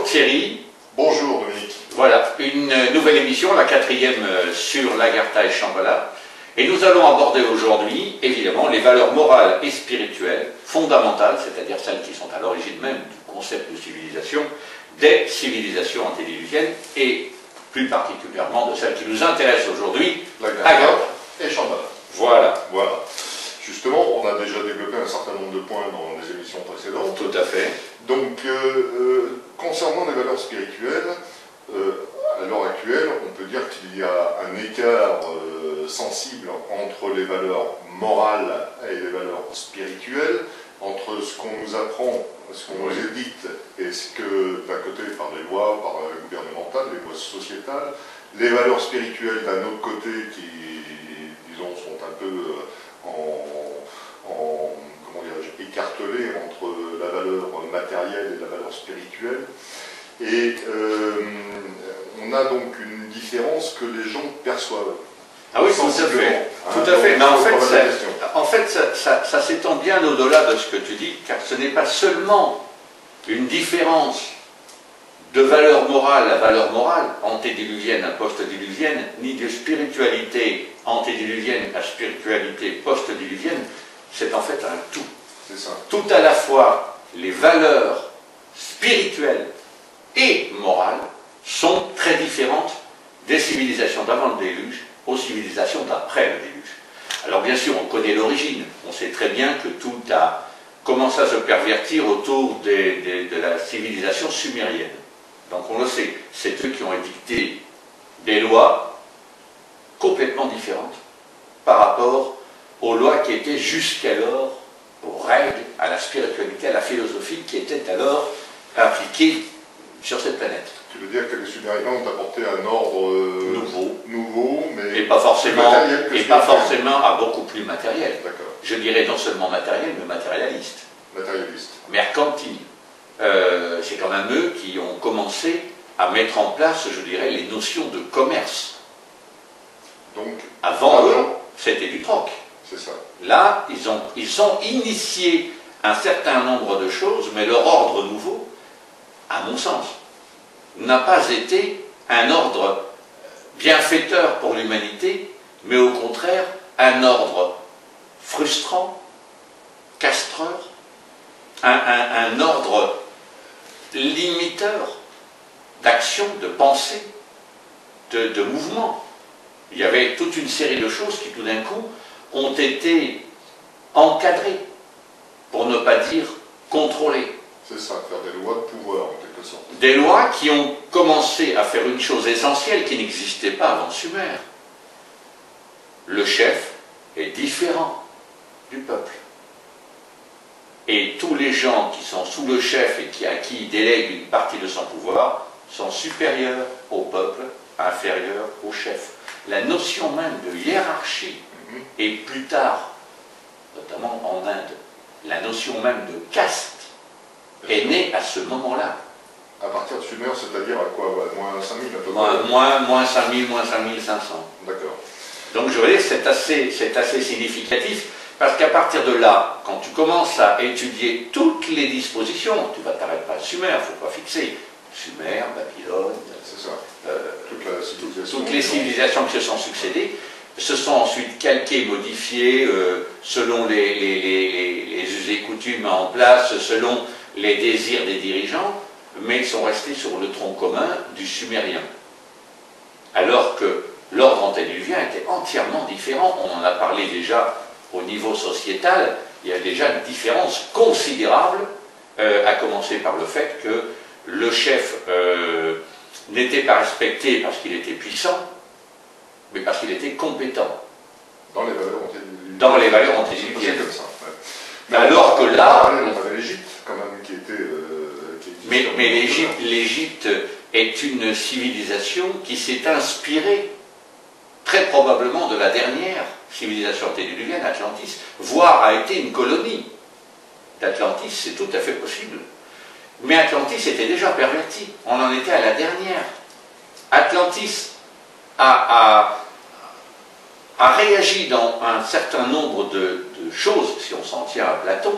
Thierry. Bonjour Dominique. Voilà, une nouvelle émission, la 4e sur l'Agartha et Shambhala. Et nous allons aborder aujourd'hui, évidemment, les valeurs morales et spirituelles fondamentales, c'est-à-dire celles qui sont à l'origine même du concept de civilisation, des civilisations antédiluviennes et plus particulièrement de celles qui nous intéressent aujourd'hui, l'Agartha et Shambhala. Voilà. Voilà. Justement, on a déjà développé un certain nombre de points dans les émissions précédentes. Tout à fait. Donc, concernant les valeurs spirituelles, à l'heure actuelle, on peut dire qu'il y a un écart sensible entre les valeurs morales et les valeurs spirituelles, entre ce qu'on nous apprend, ce qu'on nous édicte, et ce que, d'un côté, par les lois, par gouvernementales, les lois sociétales, les valeurs spirituelles d'un autre côté qui, disons, sont un peu comment dirais-je, écartelées entre la valeur matérielle et la valeur spirituelle. Et on a donc une différence que les gens perçoivent. Ah oui, tout à fait. Tout à fait. Mais en fait, ça s'étend bien au-delà de ce que tu dis, car ce n'est pas seulement une différence de valeur morale à valeur morale, antédiluvienne à post-diluvienne, ni de spiritualité antédiluvienne à spiritualité post-diluvienne, c'est en fait un tout. C'est ça. Tout à la fois, les valeurs spirituelles et morales sont très différentes des civilisations d'avant le déluge aux civilisations d'après le déluge. Alors bien sûr, on connaît l'origine, on sait très bien que tout a commencé à se pervertir autour de la civilisation sumérienne. Donc on le sait, c'est eux qui ont édicté des lois complètement différentes par rapport aux lois qui étaient jusqu'alors, aux règles, à la spiritualité, à la philosophie qui étaient alors appliquées sur cette planète. Tu veux dire que les Sumériens ont apporté un ordre nouveau, mais et pas forcément, beaucoup plus matériel. D'accord. Je dirais non seulement matériel, mais matérialiste. Matérialiste. Mercantile. C'est quand même eux qui ont commencé à mettre en place, je dirais, les notions de commerce. Donc, avant eux, c'était du troc. C'est ça. Là, ils ont initié un certain nombre de choses, mais leur ordre nouveau, à mon sens, n'a pas été un ordre bienfaiteur pour l'humanité, mais au contraire, un ordre frustrant, castreur, un ordre limiteur d'action, de pensée, de mouvement. Il y avait toute une série de choses qui, tout d'un coup, ont été encadrées, pour ne pas dire contrôlées. C'est ça, faire des lois de pouvoir, en quelque sorte. Des lois qui ont commencé à faire une chose essentielle qui n'existait pas avant Sumer. Le chef est différent du peuple. Et tous les gens qui sont sous le chef et à qui il délègue une partie de son pouvoir sont supérieurs au peuple, inférieurs au chef. La notion même de hiérarchie, et plus tard, notamment en Inde, la notion même de caste est née à ce moment-là. À partir de Sumer, c'est-à-dire à quoi? Moins 5000 à peu près? Moins 5000, moins 5500. D'accord. Donc je veux dire, c'est assez significatif, parce qu'à partir de là, quand tu commences à étudier toutes les dispositions, tu ne t'arrêtes pas à Sumer, il ne faut pas fixer. Sumer, Babylone, c'est ça. toutes les civilisations qui se sont succédées, se sont ensuite calquées, modifiées, selon les us et coutumes en place, selon les désirs des dirigeants, mais sont restés sur le tronc commun du sumérien. Alors que l'ordre antédiluvien était entièrement différent. On en a parlé déjà au niveau sociétal, il y a déjà une différence considérable, à commencer par le fait que le chef n'était pas respecté parce qu'il était puissant, mais parce qu'il était compétent. Dans les valeurs antédiluviennes. Dans les valeurs antédiluviennes. comme ça. Ouais. Mais alors que là... On avait l'Égypte, quand même, qui était... mais l'Égypte est une civilisation qui s'est inspirée très probablement de la dernière civilisation antédiluvienne, Atlantis, voire a été une colonie d'Atlantis, c'est tout à fait possible. Mais Atlantis était déjà perverti, on en était à la dernière. Atlantis a réagi dans un certain nombre de choses, si on s'en tient à Platon,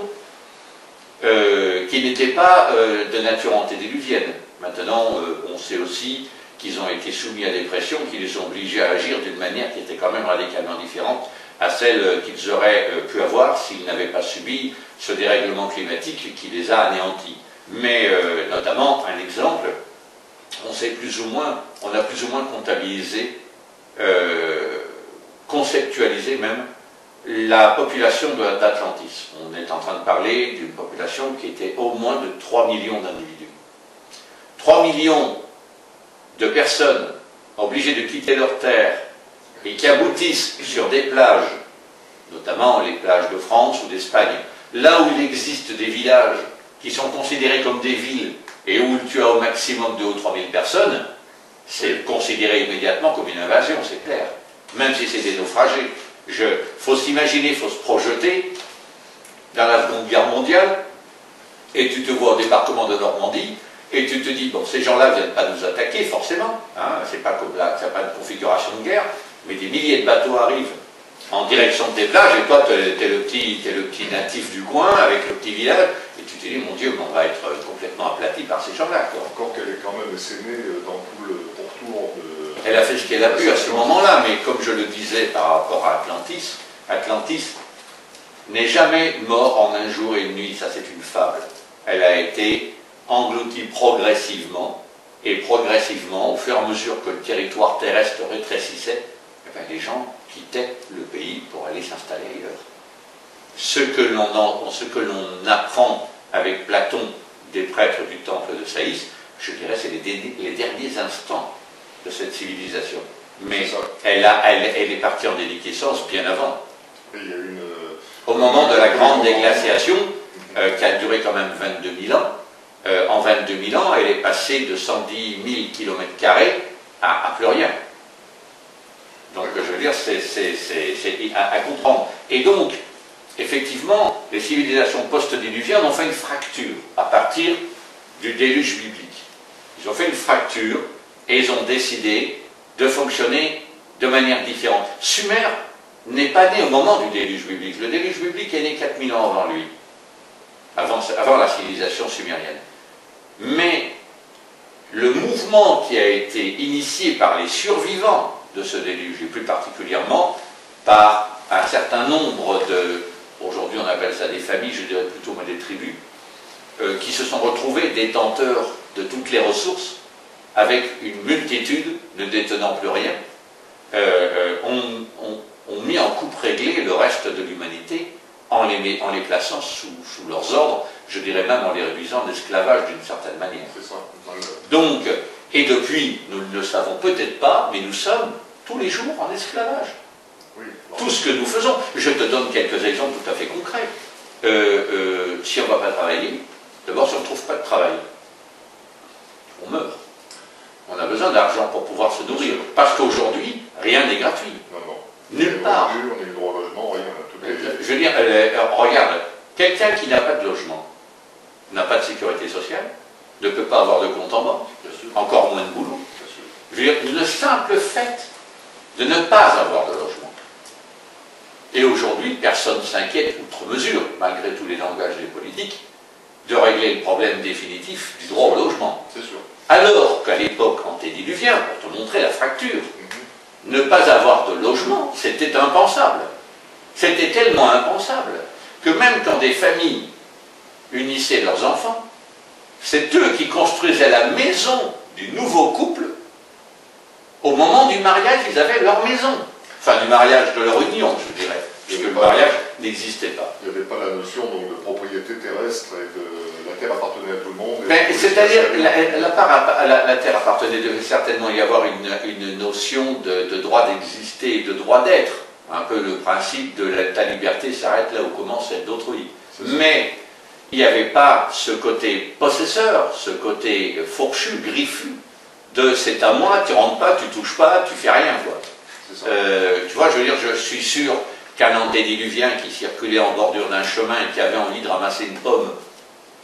qui n'étaient pas de nature antédiluvienne. Maintenant, on sait aussi qu'ils ont été soumis à des pressions qui les ont obligés à agir d'une manière qui était quand même radicalement différente à celle qu'ils auraient pu avoir s'ils n'avaient pas subi ce dérèglement climatique qui les a anéantis. Mais notamment, un exemple, on a plus ou moins comptabilisé, conceptualisé même, la population d'Atlantis. On est en train de parler d'une population qui était au moins de 3 millions d'individus. 3 millions de personnes obligées de quitter leur terre et qui aboutissent sur des plages, notamment les plages de France ou d'Espagne, là où il existe des villages qui sont considérés comme des villes et où tu as au maximum 2 ou 3 000 personnes, c'est considéré immédiatement comme une invasion, c'est clair. Même si c'est des naufragés. Faut s'imaginer, faut se projeter dans la Seconde Guerre mondiale, et tu te vois au débarquement de Normandie, et tu te dis, bon, ces gens-là ne viennent pas nous attaquer, forcément, hein, c'est pas comme là, c'est pas une configuration de guerre, mais des milliers de bateaux arrivent en direction de tes plages, et toi, t'es le petit natif du coin, avec le petit village, et tu te dis, mon Dieu, mais on va être complètement aplati par ces gens-là, quoi. Encore qu'elle est quand même essaimée dans tout le pourtour de... Elle a fait ce qu'elle a pu à ce moment-là, mais comme je le disais par rapport à Atlantis, Atlantis n'est jamais mort en un jour et une nuit, ça c'est une fable. Elle a été engloutie progressivement, et progressivement, au fur et à mesure que le territoire terrestre rétrécissait, eh bien, les gens quittaient le pays pour aller s'installer ailleurs. Ce que l'on apprend avec Platon des prêtres du temple de Saïs, je dirais c'est les derniers instants de cette civilisation. Mais elle est partie en déliquescence bien avant. Et il y a au moment de la grande déglaciation, qui a duré quand même 22 000 ans, en 22 000 ans, elle est passée de 110 000 km² à plus rien. Donc je veux dire, c'est à comprendre. Et donc, effectivement, les civilisations post-diluviennes ont fait une fracture à partir du déluge biblique. Ils ont fait une fracture et ils ont décidé de fonctionner de manière différente. Sumer n'est pas né au moment du déluge biblique. Le déluge biblique est né 4000 ans avant lui, avant la civilisation sumérienne. Mais le mouvement qui a été initié par les survivants de ce déluge, et plus particulièrement par un certain nombre de, aujourd'hui on appelle ça des familles, je dirais plutôt des tribus, qui se sont retrouvés détenteurs de toutes les ressources, avec une multitude ne détenant plus rien, ont mis en coupe réglée le reste de l'humanité en les plaçant sous leurs ordres, je dirais même en les réduisant en esclavage d'une certaine manière. C'est ça. Donc, et depuis, nous ne le savons peut-être pas, mais nous sommes tous les jours en esclavage. Oui. Tout ce que nous faisons. Je te donne quelques exemples tout à fait concrets. Si on ne va pas travailler, d'abord si on ne trouve pas de travail, on meurt. On a besoin d'argent pour pouvoir se nourrir. Parce qu'aujourd'hui, rien n'est gratuit. Non, non. Nulle part. On a eu le droit au logement, rien. Je veux dire, regarde, quelqu'un qui n'a pas de logement, n'a pas de sécurité sociale, ne peut pas avoir de compte en banque, encore moins de boulot. Je veux dire, le simple fait de ne pas avoir de logement. Et aujourd'hui, personne ne s'inquiète, outre mesure, malgré tous les langages des politiques, de régler le problème définitif du droit au logement. C'est sûr. Alors qu'à l'époque antédiluvienne, pour te montrer la fracture, ne pas avoir de logement, c'était impensable. C'était tellement impensable que même quand des familles unissaient leurs enfants, c'est eux qui construisaient la maison du nouveau couple. Au moment du mariage, ils avaient leur maison. Enfin, du mariage de leur union, je dirais, puisque le mariage n'existait pas. Il n'y avait pas la notion donc, de propriété terrestre et de la terre appartenait à tout le monde. C'est-à-dire, la terre appartenait, devait certainement y avoir une notion de droit d'exister et de droit d'être. Un peu le principe de ta liberté s'arrête là où commence celle d'autrui. Mais il n'y avait pas ce côté possesseur, ce côté fourchu, griffu, de c'est à moi, tu rentres pas, tu touches pas, tu fais rien, quoi. Tu vois, je veux dire, je suis sûr qu'un antédiluvien qui circulait en bordure d'un chemin et qui avait envie de ramasser une pomme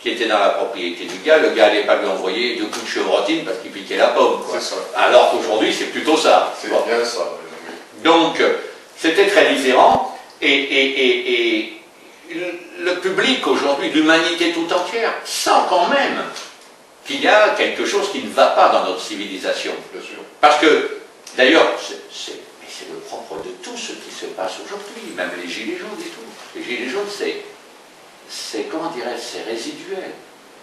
qui était dans la propriété du gars, le gars n'allait pas lui envoyer 2 coups de chevrotine parce qu'il piquait la pomme, quoi. Alors qu'aujourd'hui, c'est plutôt ça. C'est bien ça. Donc, c'était très différent, et le public aujourd'hui, l'humanité tout entière, sent quand même qu'il y a quelque chose qui ne va pas dans notre civilisation. Bien sûr. Parce que, d'ailleurs, c'est le propre de tout ce qui se passe aujourd'hui, même les gilets jaunes et tout. Les gilets jaunes, c'est comment dirais-je, c'est résiduel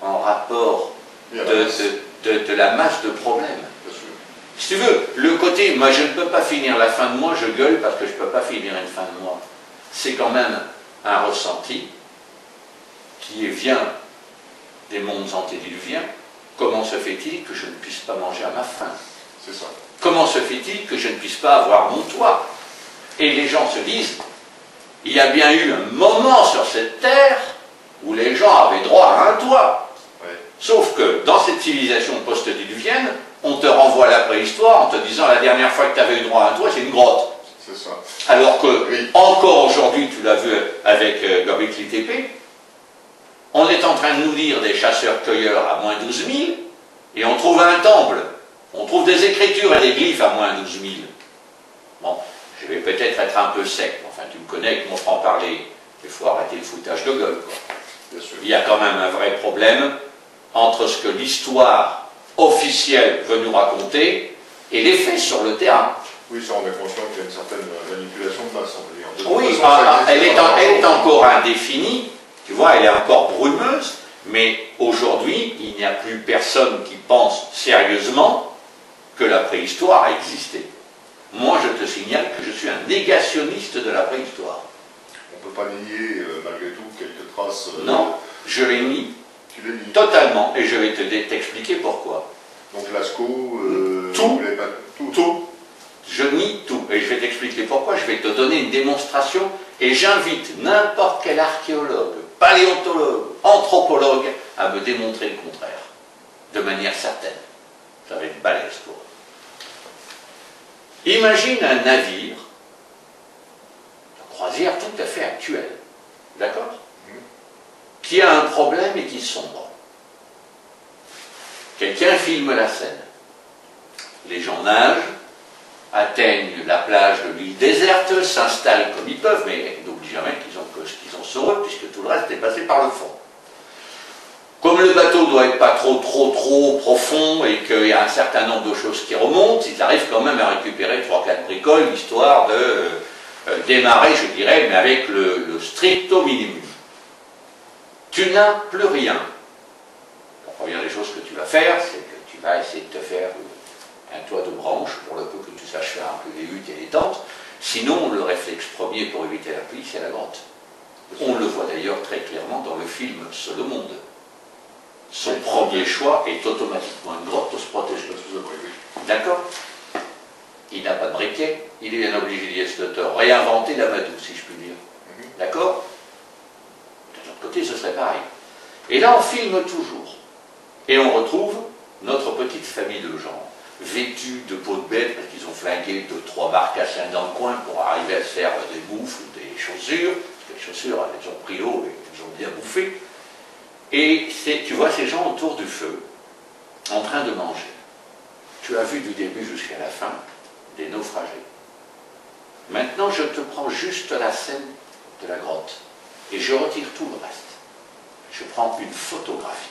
en rapport de la masse de problèmes. Si tu veux, le côté, moi je ne peux pas finir la fin de mois, je gueule parce que je ne peux pas finir une fin de mois, c'est quand même un ressenti qui vient des mondes antédiluviens. Comment se fait-il que je ne puisse pas manger à ma faim? C'est ça. Comment se fait-il que je ne puisse pas avoir mon toit? Et les gens se disent, il y a bien eu un moment sur cette terre où les gens avaient droit à un toit. Ouais. Sauf que dans cette civilisation post-diluvienne, on te renvoie à la préhistoire en te disant la dernière fois que tu avais eu droit à un toit, c'est une grotte. C'est ça. Alors que, oui, encore aujourd'hui, tu l'as vu avec Göbekli Tepe, on est en train de nous dire des chasseurs-cueilleurs à moins 12 000, et on trouve un temple. On trouve des écritures et des glyphes à moins 12 000. Bon, je vais peut-être être un peu sec, enfin tu me connais avec mon franc-parler, il faut arrêter le foutage de gueule, quoi. bien sûr. Il y a quand même un vrai problème entre ce que l'histoire officielle veut nous raconter et les faits sur le terrain. Oui, ça on est conscient qu'il y a une certaine manipulation de masse, on va dire. De toute Oui, façon, elle est encore indéfinie, tu vois, elle est encore brumeuse, mais aujourd'hui, il n'y a plus personne qui pense sérieusement que la préhistoire a existé. Moi, je te signale que je suis un négationniste de la préhistoire. on ne peut pas nier, malgré tout, quelques traces. Non, je les nie Tu les nies. totalement, et je vais t'expliquer pourquoi. Donc Lascaux, Tout. vous voulez pas tout. Tout. Je nie tout, et je vais t'expliquer pourquoi. Je vais te donner une démonstration, et j'invite n'importe quel archéologue, paléontologue, anthropologue à me démontrer le contraire, de manière certaine. Ça va être balèze pour eux. Imagine un navire de croisière tout à fait actuel, d'accord, qui a un problème et qui sombre. Quelqu'un filme la scène. Les gens nagent, atteignent la plage de l'île déserte, s'installent comme ils peuvent, mais n'oublie jamais qu'ils ont sur eux, puisque tout le reste est passé par le fond. Comme le bateau doit être pas trop profond et qu'il y a un certain nombre de choses qui remontent, ils arrivent quand même à récupérer 3-4 bricoles, histoire de démarrer, je dirais, mais avec le stricto minimum. Tu n'as plus rien. La première des choses que tu vas faire, c'est que tu vas essayer de te faire un toit de branches, pour le peu que tu saches faire un peu les huttes et les tentes. Sinon, le réflexe premier pour éviter la pluie, c'est la grotte. On le voit d'ailleurs très clairement dans le film Seul au monde. Son premier choix est automatiquement une grotte pour se protéger. D'accord? Il n'a pas de briquet, il est bien obligé de te réinventer l'amadou, si je puis dire. D'accord? De l'autre côté, ce serait pareil. Et là, on filme toujours. Et on retrouve notre petite famille de gens, vêtus de peau de bête, parce qu'ils ont flingué 2-3 marcassins dans le coin pour arriver à se faire des bouffes ou des chaussures. Parce que les chaussures, elles ont pris l'eau et elles ont bien bouffé. Et tu vois ces gens autour du feu, en train de manger. Tu as vu du début jusqu'à la fin des naufragés. Maintenant, je te prends juste la scène de la grotte et je retire tout le reste. Je prends une photographie.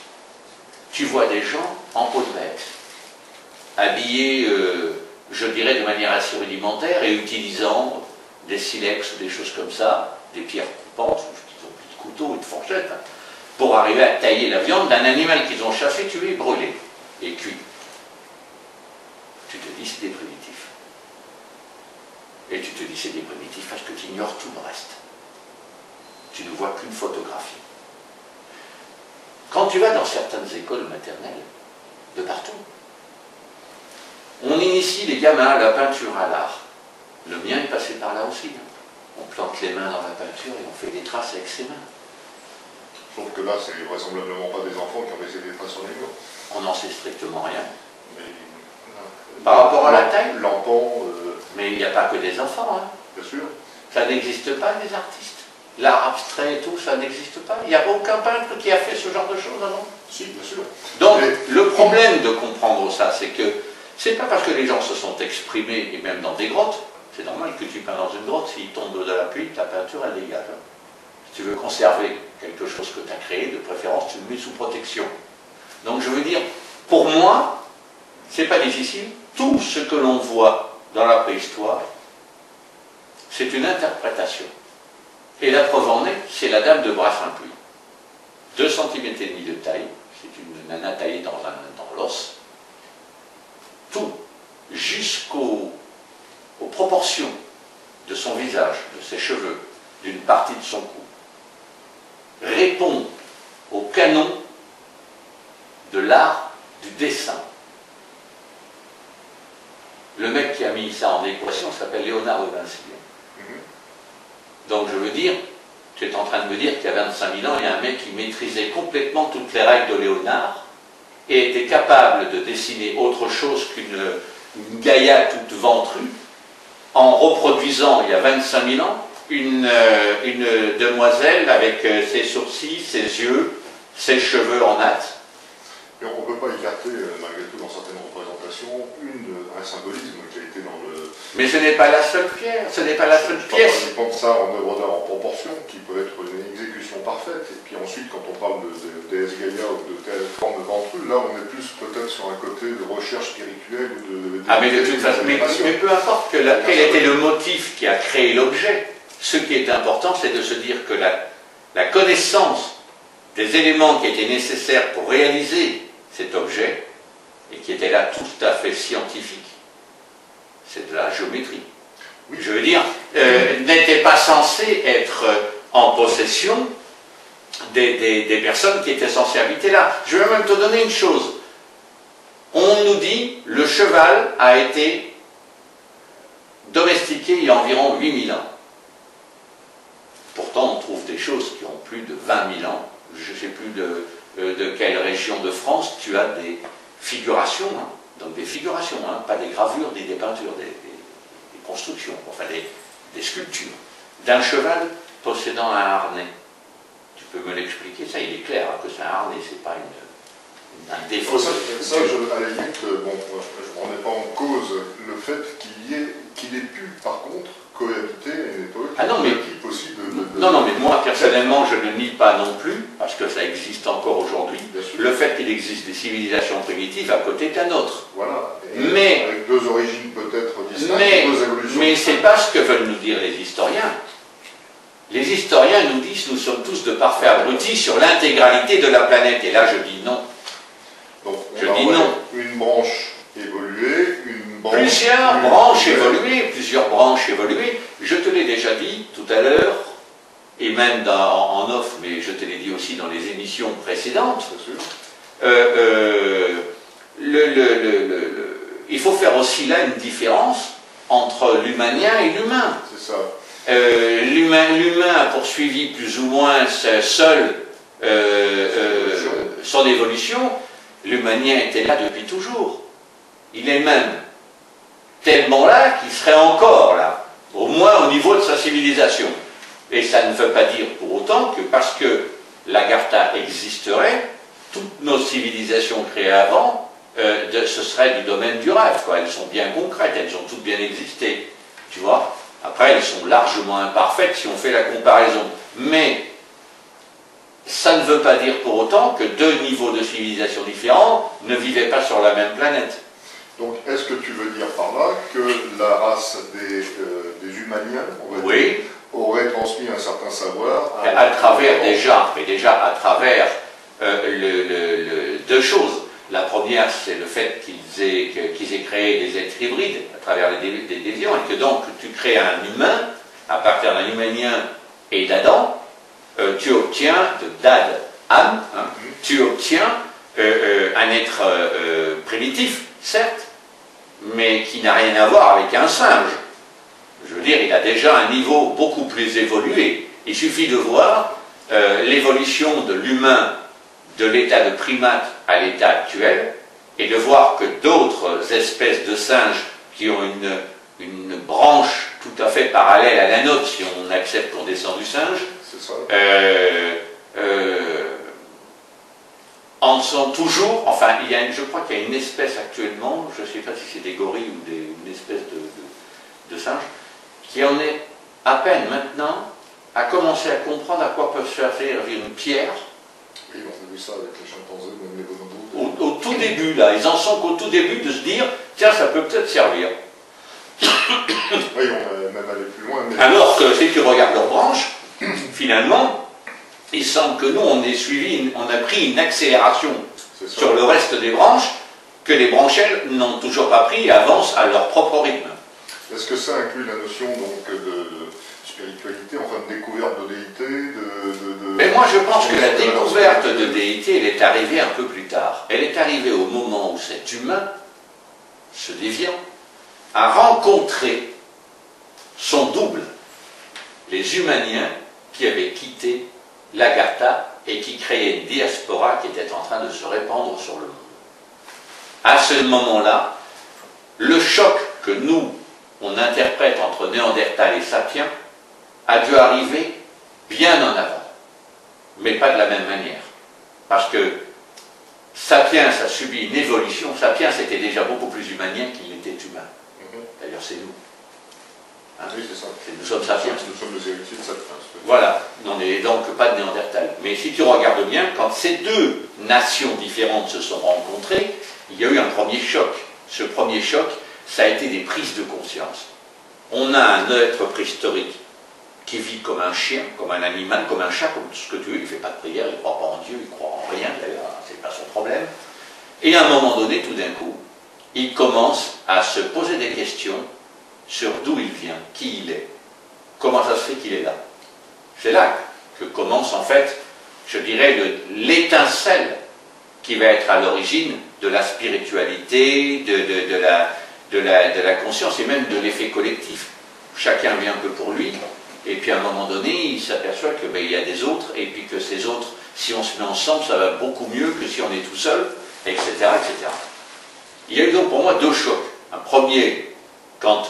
Tu vois des gens en peau de bête, habillés, je dirais, de manière assez rudimentaire et utilisant des silex ou des choses comme ça, des pierres coupantes, ils ont plus de couteau et de fourchette, pour arriver à tailler la viande d'un animal qu'ils ont chassé, tué, brûlé et cuit. Tu te dis c'est des primitifs. Et tu te dis c'est des primitifs parce que tu ignores tout le reste. Tu ne vois qu'une photographie. Quand tu vas dans certaines écoles maternelles, de partout, on initie les gamins à la peinture à l'art. Le mien est passé par là aussi. On plante les mains dans la peinture et on fait des traces avec ses mains. Sauf que là, c'est vraisemblablement pas des enfants qui ont laissé des traces sur les murs. On n'en sait strictement rien. Mais, par rapport à la taille. L'empant. Mais il n'y a pas que des enfants. Hein. Bien sûr. Ça n'existe pas, les artistes. L'art abstrait et tout, ça n'existe pas. Il n'y a aucun peintre qui a fait ce genre de choses avant. Si, bien sûr. Donc, le problème de comprendre ça, c'est que c'est pas parce que les gens se sont exprimés, et même dans des grottes, c'est normal que tu peins dans une grotte, s'il tombe de la pluie, ta peinture, elle dégage. Si tu veux conserver quelque chose que tu as créé, de préférence, tu le mets sous protection. Donc, je veux dire, Pour moi, c'est pas difficile, tout ce que l'on voit dans la préhistoire, c'est une interprétation. Et la preuve en est, c'est la dame de Bras-Saint-Puy. 2,5 cm de taille, c'est une nana taillée dans l'os. Tout, jusqu'aux proportions de son visage, de ses cheveux, d'une partie de son cou, répond au canon de l'art du dessin. Le mec qui a mis ça en équation s'appelle Léonard de Vinci. Donc je veux dire, tu es en train de me dire qu'il y a 25 000 ans, il y a un mec qui maîtrisait complètement toutes les règles de Léonard et était capable de dessiner autre chose qu'une Gaïa toute ventrue en reproduisant, il y a 25 000 ans, une demoiselle avec ses sourcils, ses yeux, ses cheveux en natte. Et on ne peut pas écarter, malgré tout, dans certaines représentations, un symbolisme qui a été dans le... Mais ce n'est pas la seule pierre, ce n'est pas la seule pièce. Je pense ça en œuvre d'art en proportion, qui peut être une exécution parfaite. Et puis ensuite, quand on parle de déesse Gaïa ou de telle forme de ventrue, là on est plus peut-être sur un côté de recherche spirituelle ou de... Ah mais de toute façon, mais peu importe quel était le motif qui a créé l'objet, ce qui est important, c'est de se dire que la connaissance des éléments qui étaient nécessaires pour réaliser cet objet, et qui étaient là tout à fait scientifiques, c'est de la géométrie. Oui. Je veux dire, n'était pas censé être en possession des personnes qui étaient censées habiter là. Je vais même te donner une chose. On nous dit le cheval a été domestiqué il y a environ 8000 ans. Pourtant, on trouve des choses qui ont plus de 20 000 ans. Je ne sais plus de quelle région de France tu as des figurations, hein, donc des figurations, hein, pas des gravures, des peintures, des constructions, enfin des sculptures, d'un cheval possédant un harnais. Tu peux me l'expliquer? Ça, il est clair hein, que c'est un harnais, c'est pas un défaut. Ça, à la limite, bon, je ne remets pas en cause le fait qu'il ait pu, par contre, cohabiter à une époque aussi de... Non, mais moi, personnellement, je ne nie pas non plus, parce que ça existe encore aujourd'hui, le fait qu'il existe des civilisations primitives à côté d'un autre. Voilà. Mais, avec deux origines peut-être distinctes, deux évolutions. Mais c'est pas ce que veulent nous dire les historiens. Les historiens nous disent nous sommes tous de parfaits abrutis sur l'intégralité de la planète. Et là, je dis non. Donc, je dis non. Une branche évoluée, plusieurs branches évoluées. Je te l'ai déjà dit tout à l'heure, et même en off, mais je te l'ai dit aussi dans les émissions précédentes. Il faut faire aussi là une différence entre l'humanien et l'humain. C'est ça. L'humain a poursuivi plus ou moins seul son évolution. L'humanien était là depuis toujours. Il est même tellement là qu'il serait encore là, au moins au niveau de sa civilisation. Et ça ne veut pas dire pour autant que parce que l'Agartha existerait, toutes nos civilisations créées avant, ce serait du domaine du rêve, quoi. Elles sont bien concrètes, elles ont toutes bien existé, tu vois. Après, elles sont largement imparfaites si on fait la comparaison. Mais ça ne veut pas dire pour autant que deux niveaux de civilisation différents ne vivaient pas sur la même planète. Donc, est-ce que tu veux dire par là que la race des humaniens aurait transmis un certain savoir à travers déjà à travers deux choses. La première, c'est le fait qu'ils aient créé des êtres hybrides à travers des déviants, et que donc tu crées un humain à partir d'un humanien et d'Adam, tu obtiens d'Adam, tu obtiens un être primitif, certes, mais qui n'a rien à voir avec un singe. Je veux dire, il a déjà un niveau beaucoup plus évolué. Il suffit de voir l'évolution de l'humain de l'état de primate à l'état actuel, et de voir que d'autres espèces de singes qui ont une branche tout à fait parallèle à la nôtre, si on accepte qu'on descend du singe, en sont toujours, enfin, je crois qu'il y a une espèce actuellement, je ne sais pas si c'est des gorilles ou une espèce de singe, qui en est à peine maintenant à commencer à comprendre à quoi peut servir une pierre Oui, on a vu ça avec les chimpanzés, même les bonobos. Au tout début, là, ils en sont qu'au tout début de se dire, tiens, ça peut peut-être servir. Oui, on va même aller plus loin. Mais... Alors que si tu regardes leurs branches, finalement, il semble que nous, on a pris une accélération sur le reste des branches, que les branchelles n'ont toujours pas pris et avancent à leur propre rythme. Est-ce que ça inclut la notion donc, de spiritualité, enfin de découverte de déité Mais moi je pense que la découverte de déité, elle est arrivée un peu plus tard. Elle est arrivée au moment où cet humain, ce déviant, a rencontré son double, les Humaniens qui avaient quitté l'Agartha et qui créaient une diaspora qui était en train de se répandre sur le monde. À ce moment-là, le choc que nous, on interprète entre Néandertal et Sapiens, a dû arriver bien en avant, mais pas de la même manière. Parce que Sapiens a subi une évolution. Sapiens était déjà beaucoup plus humanien qu'il n'était humain. D'ailleurs, c'est nous. Hein, oui, c'est ça. Nous sommes Sapiens. Nous sommes les héritiers de Sapiens. Voilà, on n'est donc pas de Néandertal. Mais si tu regardes bien, quand ces deux nations différentes se sont rencontrées, il y a eu un premier choc. Ce premier choc, ça a été des prises de conscience. On a un être préhistorique qui vit comme un chien, comme un animal, comme un chat, comme tout ce que tu veux. Il ne fait pas de prière, il ne croit pas en Dieu, il ne croit en rien, d'ailleurs, c'est pas son problème. Et à un moment donné, tout d'un coup, il commence à se poser des questions sur d'où il vient, qui il est, comment ça se fait qu'il est là. C'est là que commence en fait, je dirais, l'étincelle qui va être à l'origine de la spiritualité, de la conscience et même de l'effet collectif. Chacun vient un peu pour lui, et puis à un moment donné, il s'aperçoit que il y a des autres, et puis que ces autres, si on se met ensemble, ça va beaucoup mieux que si on est tout seul, etc., etc. Il y a eu donc pour moi deux chocs. Un premier, quand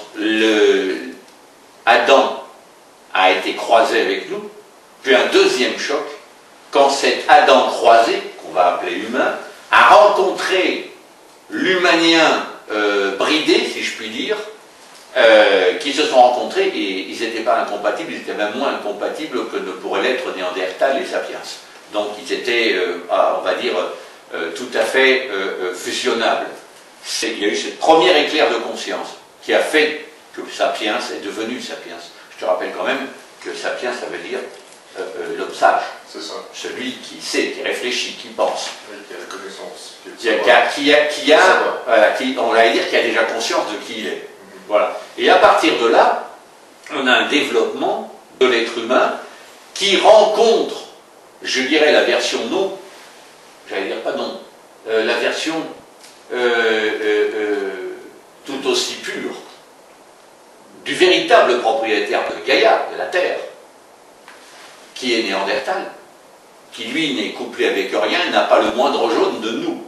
Adam a été croisé avec nous, puis un deuxième choc, quand cet Adam croisé, qu'on va appeler humain, a rencontré l'humanien bridé, si je puis dire, qui se sont rencontrés et ils n'étaient pas incompatibles, ils étaient même moins incompatibles que ne pourraient l'être Néandertal et Sapiens. Donc ils étaient, on va dire, tout à fait fusionnables. Il y a eu ce premier éclair de conscience qui a fait que Sapiens est devenu Sapiens. Je te rappelle quand même que Sapiens, ça veut dire l'homme sage. C'est ça. Celui qui sait, qui réfléchit, qui pense. Oui, qui a la connaissance. On va dire, qui a déjà conscience de qui il est. Voilà. Et à partir de là, on a un développement de l'être humain qui rencontre, je dirais, la version non, j'allais dire pas non, la version tout aussi pure du véritable propriétaire de Gaïa, de la Terre, qui est Néandertal, qui lui n'est couplé avec rien, n'a pas le moindre jaune de nous.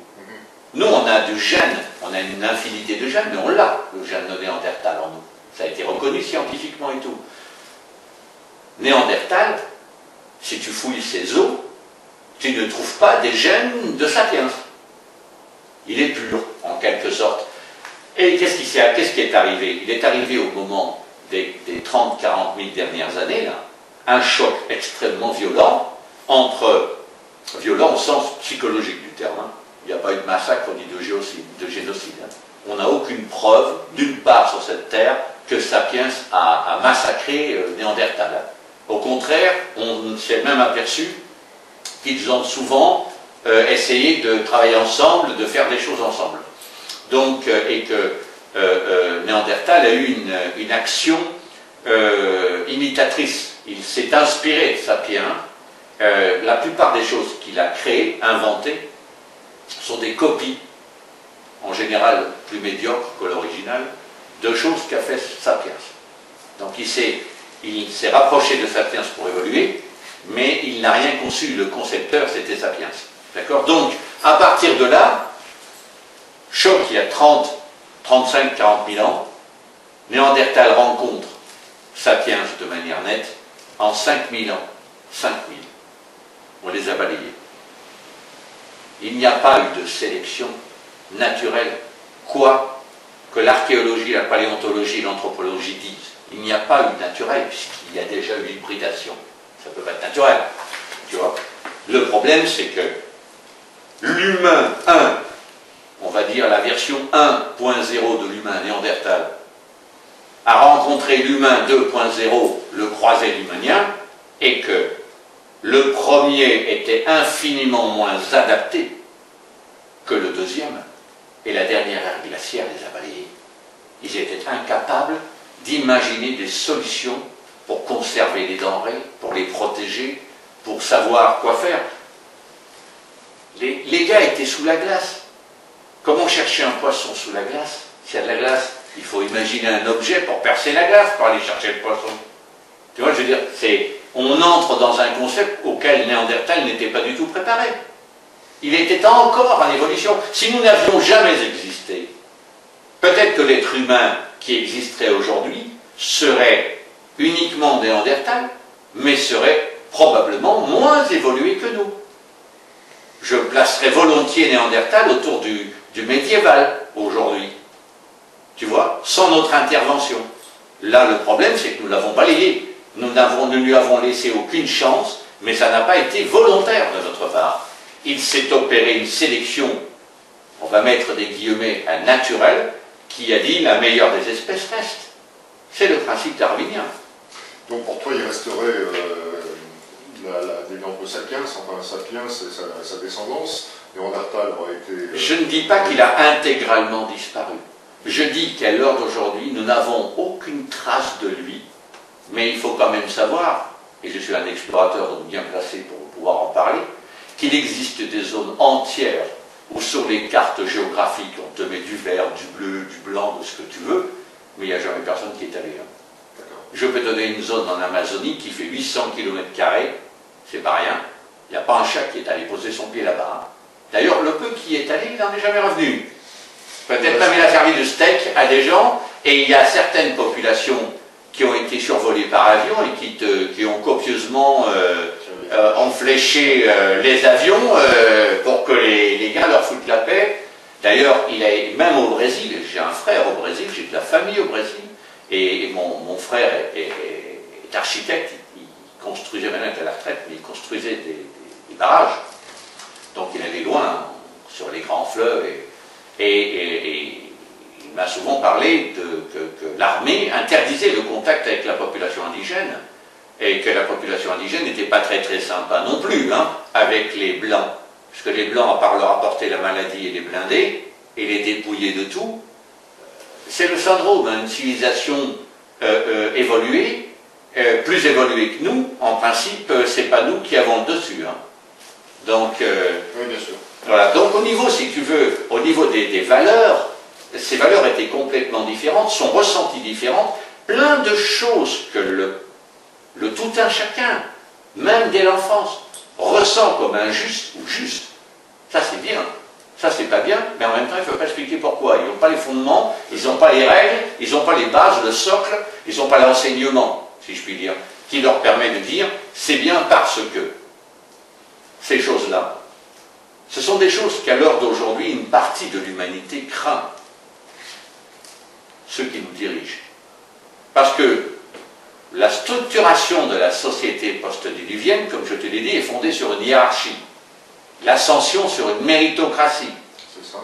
Nous, on a du gène, on a une infinité de gènes, mais on l'a, le gène de Néandertal en nous. Ça a été reconnu scientifiquement et tout. Néandertal, si tu fouilles ses os, tu ne trouves pas des gènes de Sapiens. Il est pur, en quelque sorte. Et qu'est-ce qui est arrivé? Il est arrivé au moment des 30-40 000 dernières années, là, un choc extrêmement violent, violent au sens psychologique du terme. Hein. Il n'y a pas eu de massacre ni de génocide. Hein. On n'a aucune preuve, d'une part sur cette terre, que Sapiens a massacré Néandertal. Hein. Au contraire, on s'est même aperçu qu'ils ont souvent essayé de travailler ensemble, de faire des choses ensemble. Donc, et que Néandertal a eu une action imitatrice. Il s'est inspiré de Sapiens. La plupart des choses qu'il a créées, inventées, sont des copies, en général plus médiocres que l'original, de choses qu'a fait Sapiens. Donc il s'est rapproché de Sapiens pour évoluer, mais il n'a rien conçu. Le concepteur, c'était Sapiens. D'accord? Donc, à partir de là, choc il y a 30, 35, 40 000 ans, Néandertal rencontre Sapiens de manière nette en 5000 ans. 5000. On les a balayés. Il n'y a pas eu de sélection naturelle, quoi que l'archéologie, la paléontologie et l'anthropologie disent. Il n'y a pas eu naturel, puisqu'il y a déjà eu hybridation. Ça ne peut pas être naturel, tu vois. Le problème, c'est que l'humain 1, on va dire la version 1.0 de l'humain néandertal, a rencontré l'humain 2.0, le croisé lumanien, et que le premier était infiniment moins adapté que le deuxième, et la dernière ère glaciaire les a balayés. Ils étaient incapables d'imaginer des solutions pour conserver les denrées, pour les protéger, pour savoir quoi faire. Les gars étaient sous la glace. Comment chercher un poisson sous la glace? S'il y a de la glace, il faut imaginer un objet pour percer la glace, pour aller chercher le poisson. Tu vois, je veux dire, on entre dans un concept auquel Néandertal n'était pas du tout préparé. Il était encore en évolution. Si nous n'avions jamais existé, peut-être que l'être humain qui existerait aujourd'hui serait uniquement Néandertal, mais serait probablement moins évolué que nous. Je placerais volontiers Néandertal autour du médiéval aujourd'hui. Tu vois, sans notre intervention. Là, le problème, c'est que nous l'avons balayé. Nous ne lui avons laissé aucune chance, mais ça n'a pas été volontaire de notre part. Il s'est opéré une sélection, on va mettre des guillemets, à naturel, qui a dit la meilleure des espèces reste. C'est le principe darwinien. Donc pour toi, il resterait des Homo sapiens, enfin sapiens, c'est sa descendance. Néandertal aurait été... Je ne dis pas qu'il a intégralement disparu. Je dis qu'à l'heure d'aujourd'hui, nous n'avons aucune trace de lui, mais il faut quand même savoir, et je suis un explorateur donc bien placé pour pouvoir en parler, qu'il existe des zones entières où sur les cartes géographiques, on te met du vert, du bleu, du blanc, de ce que tu veux, mais il n'y a jamais personne qui est allé là. Je peux donner une zone en Amazonie qui fait 800 km², c'est pas rien, il n'y a pas un chat qui est allé poser son pied là-bas. D'ailleurs, le peu qui est allé, il n'en est jamais revenu. Peut-être même il a servi de steak à des gens, et il y a certaines populations qui ont été survolées par avion et qui ont copieusement enfléché les avions pour que les gars leur foutent la paix. D'ailleurs, même au Brésil, j'ai un frère au Brésil, j'ai de la famille au Brésil, et mon frère est architecte, il construisait, maintenant il est à la retraite, mais il construisait des barrages. Donc il allait loin, sur les grands fleuves, et il m'a souvent parlé que l'armée interdisait le contact avec la population indigène, et que la population indigène n'était pas très très sympa non plus, hein, avec les Blancs. Parce que les Blancs, à part leur apporter la maladie et les blinder, et les dépouiller de tout, c'est le syndrome, hein, une civilisation évoluée, plus évoluée que nous, en principe, c'est pas nous qui avons le dessus. Hein. Donc, oui, bien sûr. Voilà. Donc au niveau, si tu veux, au niveau des valeurs, ces valeurs étaient complètement différentes, sont ressenties différentes, plein de choses que le tout un chacun, même dès l'enfance, ressent comme injuste ou juste. Ça c'est bien, ça c'est pas bien, mais en même temps il ne faut pas expliquer pourquoi. Ils n'ont pas les fondements, ils n'ont pas les règles, ils n'ont pas les bases, le socle, ils n'ont pas l'enseignement, si je puis dire, qui leur permet de dire c'est bien parce que. Ces choses-là, ce sont des choses qu'à l'heure d'aujourd'hui, une partie de l'humanité craint. Ceux qui nous dirigent. Parce que la structuration de la société post-diluvienne, comme je te l'ai dit, est fondée sur une hiérarchie. L'ascension sur une méritocratie. C'est ça.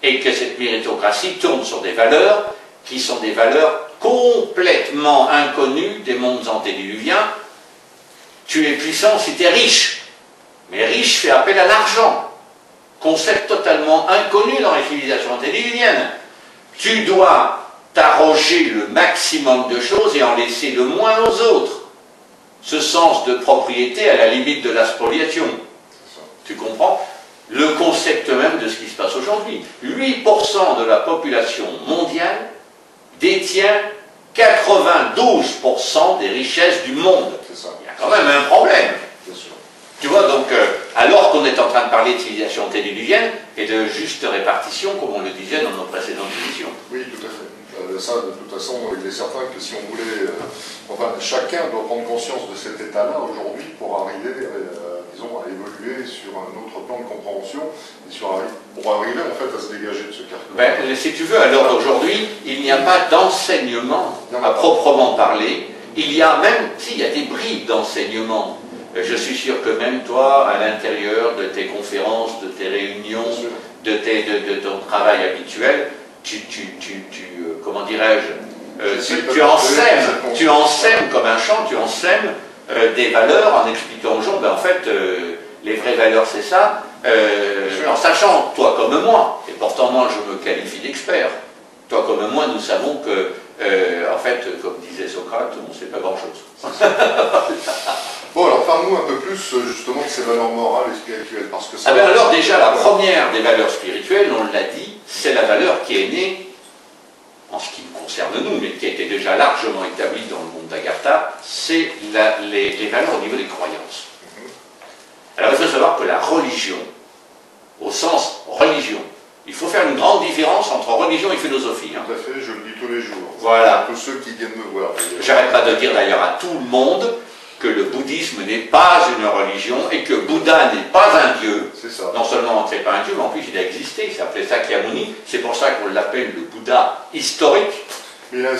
Et que cette méritocratie tourne sur des valeurs qui sont des valeurs complètement inconnues des mondes antédiluviens. Tu es puissant si tu es riche. Mais riche fait appel à l'argent. Concept totalement inconnu dans les civilisations antédiluviennes. Tu dois t'arroger le maximum de choses et en laisser le moins aux autres. Ce sens de propriété à la limite de la spoliation. Tu comprends? Le concept même de ce qui se passe aujourd'hui. 8% de la population mondiale détient 92% des richesses du monde. Il y a quand même un problème. Tu vois, donc, alors qu'on est en train de parler de civilisation antédiluvienne et de juste répartition, comme on le disait dans nos précédentes émissions. Oui, tout à fait. Ça, de toute façon, il est certain que si on voulait... enfin, chacun doit prendre conscience de cet état-là aujourd'hui pour arriver, disons, à évoluer sur un autre plan de compréhension et pour arriver, en fait, à se dégager de ce carcan. Ben, si tu veux, à l'heure d'aujourd'hui, il n'y a pas d'enseignement à proprement parler. Il y a même, si, il y a des bribes d'enseignement. Je suis sûr que même toi, à l'intérieur de tes conférences, de tes réunions, de ton travail habituel, comment dirais-je, tu ensèmes comme un champ, tu ensèmes des valeurs en expliquant aux gens, ben en fait, les vraies valeurs c'est ça, en sachant, toi comme moi, et pourtant moi je me qualifie d'expert, toi comme moi nous savons que, en fait, comme disait Socrate, on ne sait pas grand-chose. Bon, alors parle-nous un peu plus justement de ces valeurs morales et spirituelles, parce que ça... Ah ben alors déjà, la première des valeurs spirituelles, on l'a dit, c'est la valeur qui est née, en ce qui nous concerne nous, mais qui était déjà largement établie dans le monde d'Agartha, c'est les valeurs au niveau des croyances. Alors il faut savoir que la religion, au sens religion, il faut faire une grande différence entre religion et philosophie. Tout à fait, je le dis tous les jours. Voilà. Tous ceux qui viennent me voir. J'arrête pas de dire d'ailleurs à tout le monde que le bouddhisme n'est pas une religion et que Bouddha n'est pas un dieu. C'est ça. Non seulement ce n'est pas un dieu, mais en plus il a existé, il s'appelait Sakyamuni, c'est pour ça qu'on l'appelle le Bouddha historique. Mais il a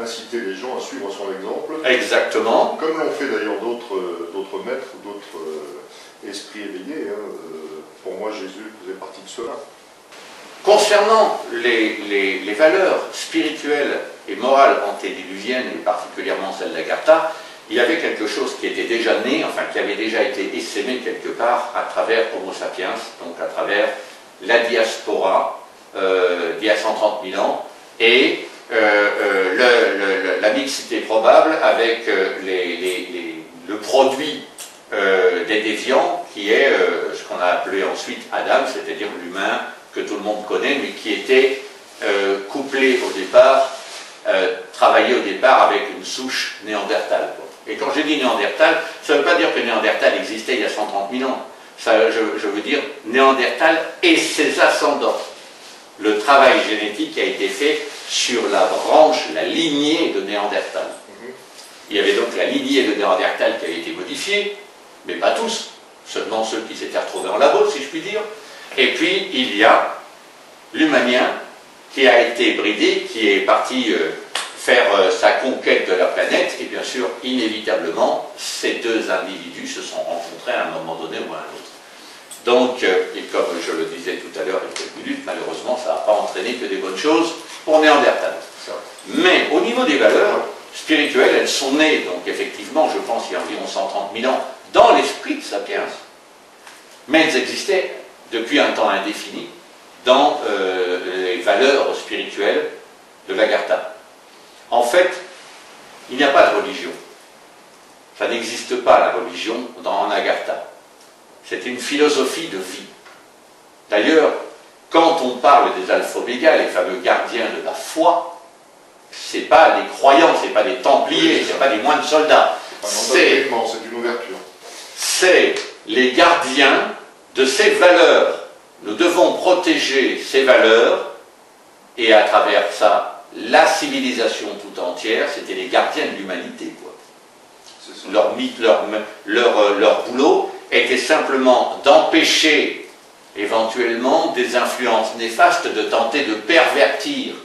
incité les gens à suivre son exemple. Exactement. Comme l'ont fait d'ailleurs d'autres maîtres ou d'autres esprits éveillés. Pour moi, Jésus faisait partie de cela. Concernant les valeurs spirituelles et morales antédiluviennes, et particulièrement celles d'Agartha, il y avait quelque chose qui était déjà né, enfin qui avait déjà été essaimé quelque part à travers Homo sapiens, donc à travers la diaspora d'il y a 130 000 ans, et la mixité probable avec le produit des déviants, qui est ce qu'on a appelé ensuite Adam, c'est-à-dire l'humain que tout le monde connaît, mais qui était couplé au départ, travaillé au départ avec une souche néandertale. Et quand je dis néandertal, ça ne veut pas dire que Néandertal existait il y a 130 000 ans. Ça, je veux dire Néandertal et ses ascendants. Le travail génétique a été fait sur la branche, la lignée de Néandertal. Il y avait donc la lignée de Néandertal qui avait été modifiée, mais pas tous, seulement ceux qui s'étaient retrouvés en labo, si je puis dire. Et puis, il y a l'humanien qui a été bridé, qui est parti faire sa conquête de la planète, et bien sûr, inévitablement, ces deux individus se sont rencontrés à un moment donné ou à un autre. Donc, et comme je le disais tout à l'heure, il y a quelques minutes, malheureusement, ça n'a pas entraîné que des bonnes choses pour Néandertal. Mais au niveau des valeurs spirituelles, elles sont nées, donc effectivement, je pense, il y a environ 130 000 ans, dans l'esprit de Sapiens. Mais elles existaient depuis un temps indéfini dans les valeurs spirituelles de l'Agartha. En fait, il n'y a pas de religion. Ça n'existe pas, la religion, en Agartha. C'est une philosophie de vie. D'ailleurs, quand on parle des alpha-oméga, les fameux gardiens de la foi, ce n'est pas des croyants, ce n'est pas des templiers, ce n'est pas des moines soldats. C'est une ouverture. C'est les gardiens de ces valeurs. Nous devons protéger ces valeurs, et à travers ça, la civilisation tout entière, c'était les gardiens de l'humanité. Leur boulot était simplement d'empêcher éventuellement des influences néfastes de tenter de pervertir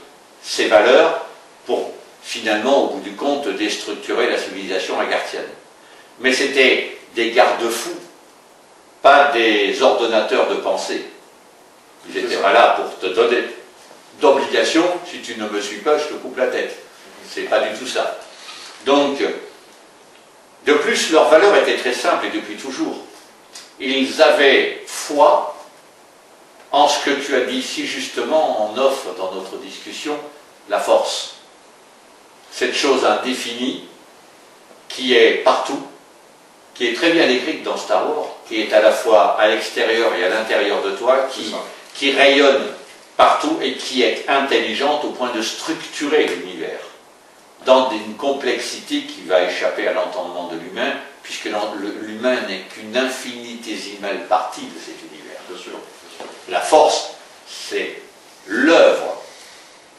ces valeurs pour finalement, au bout du compte, déstructurer la civilisation agarthienne. Mais c'était des garde-fous, pas des ordonnateurs de pensée. Ils n'étaient pas là pour te donner d'obligation, si tu ne me suis pas, je te coupe la tête. C'est pas du tout ça. Donc, de plus, leurs valeurs étaient très simples et depuis toujours. Ils avaient foi en ce que tu as dit si justement en off dans notre discussion, la force. Cette chose indéfinie qui est partout, qui est très bien décrite dans Star Wars, qui est à la fois à l'extérieur et à l'intérieur de toi, qui rayonne partout et qui est intelligente au point de structurer l'univers dans une complexité qui va échapper à l'entendement de l'humain, puisque l'humain n'est qu'une infinitésimale partie de cet univers. Bien sûr. La force, c'est l'œuvre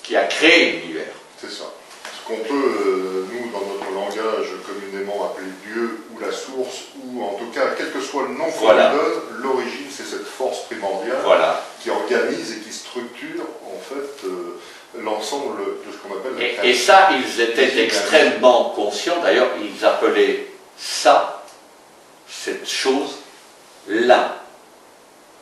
qui a créé l'univers. C'est ça. Ce qu'on peut, nous, dans notre langage, communément appeler Dieu, ou la source, ou en tout cas, quel que soit le nom qu'on lui donne, l'origine, c'est cette force primordiale qui organise et qui structure, en fait, l'ensemble de ce qu'on appelle la création. Et ça, ils étaient extrêmement conscients. D'ailleurs, ils appelaient ça, cette chose, l'un,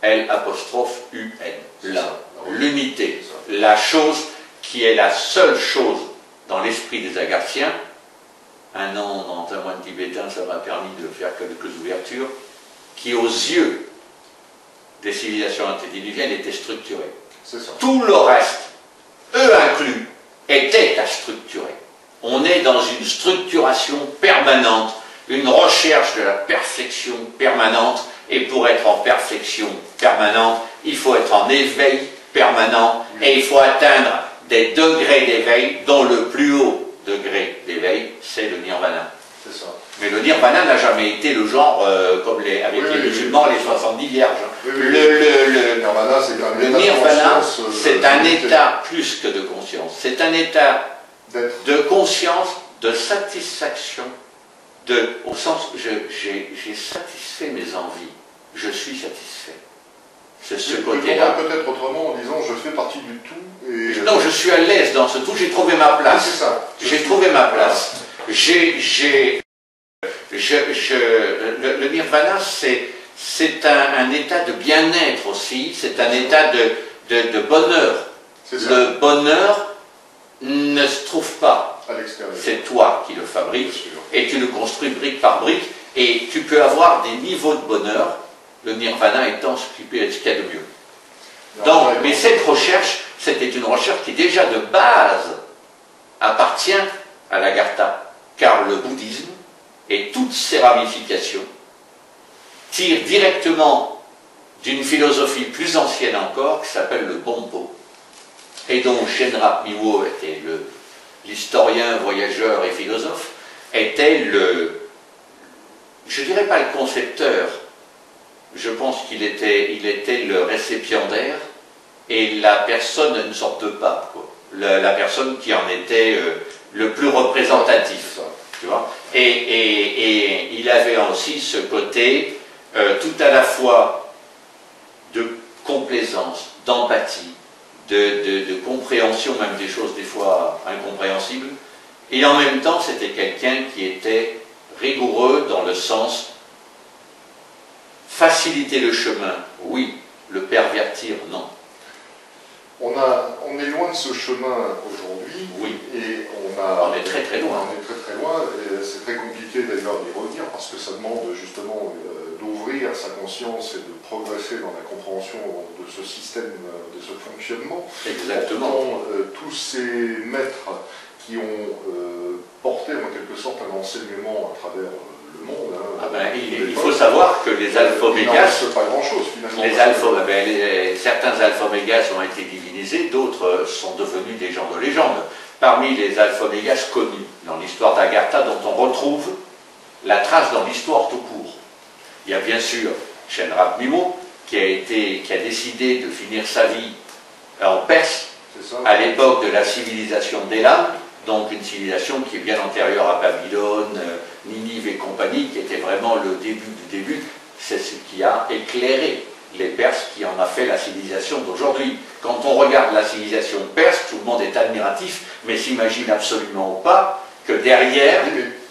L'-U-N, l'un, l'unité, la chose qui est la seule chose dans l'esprit des Agarthiens. Un an dans un moine tibétain, ça m'a permis de faire quelques ouvertures, qui aux yeux des civilisations antédiluviennes était structurée. Tout le reste, eux inclus, était à structurer. On est dans une structuration permanente, une recherche de la perfection permanente, et pour être en perfection permanente, il faut être en éveil permanent, et il faut atteindre des degrés d'éveil, dont le plus haut degré d'éveil, c'est le nirvana. C'est ça. Mais le nirvana n'a jamais été le genre, comme avec les musulmans, les 70 vierges. Le nirvana, c'est un état plus que de conscience. C'est un état de conscience, de satisfaction, au sens, j'ai satisfait mes envies, je suis satisfait. C'est ce côté-là. Peut-être autrement en disant je fais partie du tout. Et... Non, je suis à l'aise dans ce tout, j'ai trouvé ma place. C'est ça. J'ai trouvé ma place. Le nirvana, c'est un état de bien-être aussi, c'est un état de bonheur. Le bonheur ne se trouve pas. C'est toi qui le fabriques et tu le construis brique par brique et tu peux avoir des niveaux de bonheur, le nirvana étant ce qu'il y a de mieux. Donc, mais cette recherche, c'était une recherche qui déjà de base appartient à l'Agartha, car le bouddhisme et toutes ses ramifications tirent directement d'une philosophie plus ancienne encore qui s'appelle le Bonpo, et dont Shenrab Miwo était l'historien, voyageur et philosophe, était je dirais pas le concepteur, je pense qu'il était le récipiendaire et la personne, une sorte de pape, quoi. La personne qui en était le plus représentatif, tu vois. Et il avait aussi ce côté tout à la fois de complaisance, d'empathie, de compréhension même des choses des fois incompréhensibles, et en même temps c'était quelqu'un qui était rigoureux dans le sens faciliter le chemin, oui, le pervertir, non. On est loin de ce chemin aujourd'hui, oui. Et on est très très loin. On est très très loin, et c'est très compliqué d'ailleurs d'y revenir parce que ça demande justement d'ouvrir sa conscience et de progresser dans la compréhension de ce système, de ce fonctionnement. Exactement. Pourtant, tous ces maîtres qui ont porté en quelque sorte un enseignement à travers le monde. Il faut savoir que les alpha-omégas, pas grand-chose finalement. Certains alpha-omégas ont été divinisés, d'autres sont devenus des gens de légende. Parmi les alpha-omégas connus dans l'histoire d'Agartha, dont on retrouve la trace dans l'histoire tout court, il y a bien sûr Shenrab Mimo, qui a décidé de finir sa vie en Perse, à l'époque de la civilisation d'Elam, donc une civilisation qui est bien antérieure à Babylone, Ninive et compagnie, qui était vraiment le début du début. C'est ce qui a éclairé les Perses, qui en a fait la civilisation d'aujourd'hui. Quand on regarde la civilisation perse, tout le monde est admiratif, mais s'imagine absolument pas que derrière,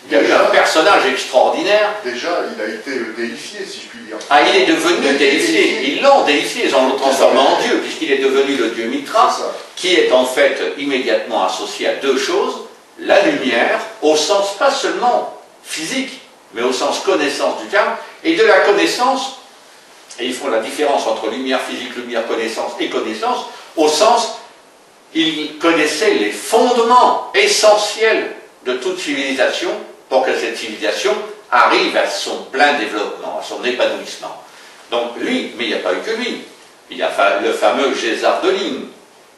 il y a eu un personnage extraordinaire. Déjà, il a été déifié, si je puis dire. Ah, il est devenu déifié. Ils l'ont déifié, ils l'ont transformé en Dieu, puisqu'il est devenu le dieu Mitra, qui est en fait immédiatement associé à deux choses: la lumière, au sens pas seulement physique, mais au sens connaissance du terme, et de la connaissance, et ils font la différence entre lumière physique, lumière connaissance et connaissance, au sens, ils connaissaient les fondements essentiels de toute civilisation, pour que cette civilisation arrive à son plein développement, à son épanouissement. Donc lui, mais il n'y a pas eu que lui, il y a le fameux Gézard de Ling,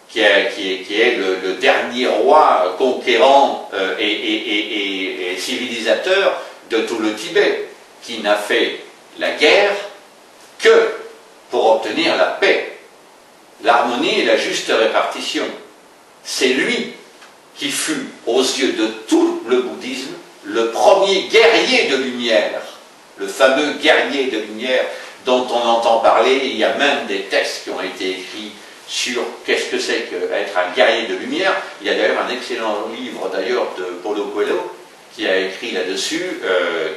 qui est le dernier roi conquérant et civilisateur de tout le Tibet, qui n'a fait la guerre que pour obtenir la paix, l'harmonie et la juste répartition. C'est lui qui fut, aux yeux de tout le bouddhisme, le premier guerrier de lumière, le fameux guerrier de lumière dont on entend parler. Il y a même des textes qui ont été écrits sur qu'est-ce que c'est qu'être un guerrier de lumière. Il y a d'ailleurs un excellent livre d'ailleurs de Paulo Coelho qui a écrit là-dessus,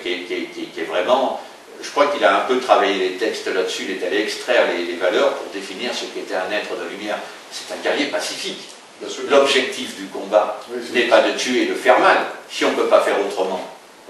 qui est vraiment... Je crois qu'il a un peu travaillé les textes là-dessus, il est allé extraire les valeurs pour définir ce qu'était un être de lumière. C'est un guerrier pacifique. L'objectif du combat n'est pas de tuer et de faire mal. Si on ne peut pas faire autrement,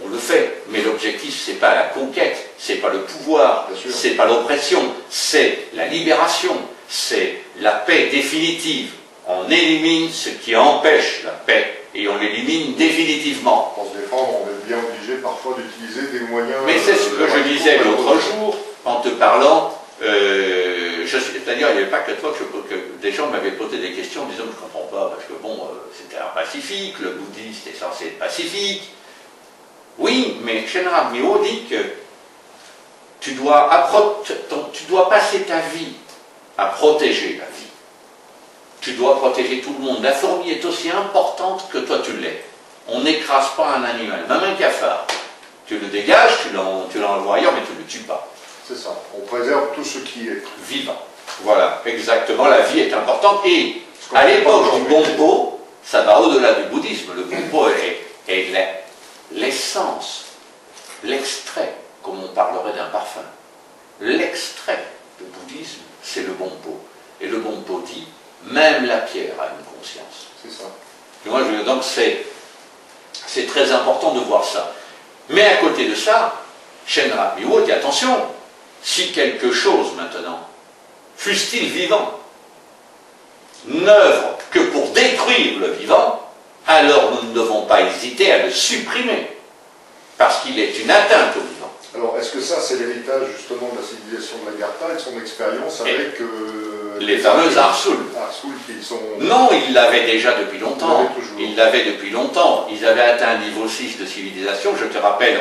on le fait. Mais l'objectif, c'est pas la conquête, c'est pas le pouvoir, c'est pas l'oppression, c'est la libération, c'est la paix définitive. On élimine ce qui empêche la paix et on l'élimine définitivement. Pour se défendre, on est bien obligé parfois d'utiliser des moyens... Mais c'est ce que je disais l'autre jour en te parlant... c'est-à-dire, il n'y avait pas que toi que des gens m'avaient posé des questions en disant que je ne comprends pas, parce que bon, c'était un pacifique, le bouddhiste est censé être pacifique. Oui, mais Shenra Myo dit que tu dois passer ta vie à protéger la vie. Tu dois protéger tout le monde. La fourmi est aussi importante que toi tu l'es. On n'écrase pas un animal, même un cafard. Tu le dégages, tu l'envoies ailleurs, mais tu ne le tues pas. C'est ça, on préserve tout ce qui est vivant. Voilà, exactement, la vie est importante. Et à l'époque du Bonpo, ça va au-delà du bouddhisme. Le Bonpo est l'essence, l'extrait, comme on parlerait d'un parfum. L'extrait du bouddhisme, c'est le Bonpo. Et le Bonpo dit, même la pierre a une conscience. C'est ça. Et moi, donc c'est très important de voir ça. Mais à côté de ça, Shenra Myo dit attention, si quelque chose maintenant, fût-il vivant, n'œuvre que pour détruire le vivant, alors nous ne devons pas hésiter à le supprimer, parce qu'il est une atteinte au vivant. Alors, est-ce que ça, c'est l'héritage justement de la civilisation de l'Agartha et de son expérience avec... les fameux Arsul. Arsul qui sont... Non, ils l'avaient déjà depuis longtemps. Ils l'avaient depuis longtemps. Ils avaient atteint un niveau 6 de civilisation. Je te rappelle,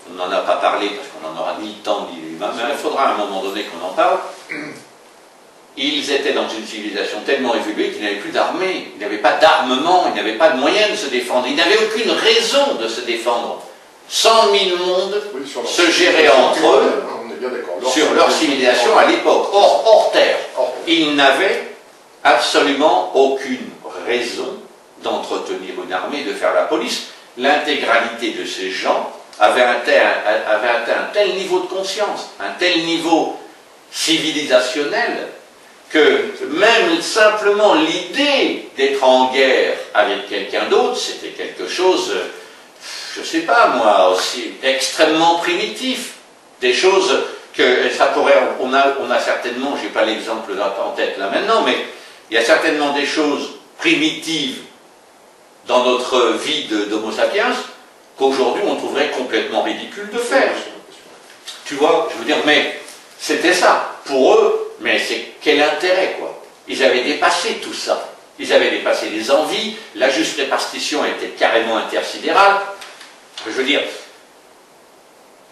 on n'en a pas parlé parce qu'on n'en aura ni le temps ni l'humain, mais il faudra à un moment donné qu'on en parle. Ils étaient dans une civilisation tellement évoluée qu'ils n'avaient plus d'armée, ils n'avaient pas d'armement, ils n'avaient pas de moyens de se défendre, ils n'avaient aucune raison de se défendre. 100 000 mondes se géraient entre eux sur leur civilisation à l'époque, hors terre. Ils n'avaient absolument aucune raison d'entretenir une armée, de faire la police. L'intégralité de ces gens avait atteint un tel niveau de conscience, un tel niveau civilisationnel, que même simplement l'idée d'être en guerre avec quelqu'un d'autre, c'était quelque chose, je ne sais pas moi, aussi extrêmement primitif. Des choses que ça pourrait, on a certainement, je n'ai pas l'exemple en tête là maintenant, mais il y a certainement des choses primitives dans notre vie d'Homo sapiens qu'aujourd'hui on trouverait complètement ridicule de faire. Tu vois, je veux dire, mais c'était ça. Pour eux, mais c'est quel intérêt, quoi. Ils avaient dépassé tout ça. Ils avaient dépassé les envies, la juste répartition était carrément intersidérale. Je veux dire,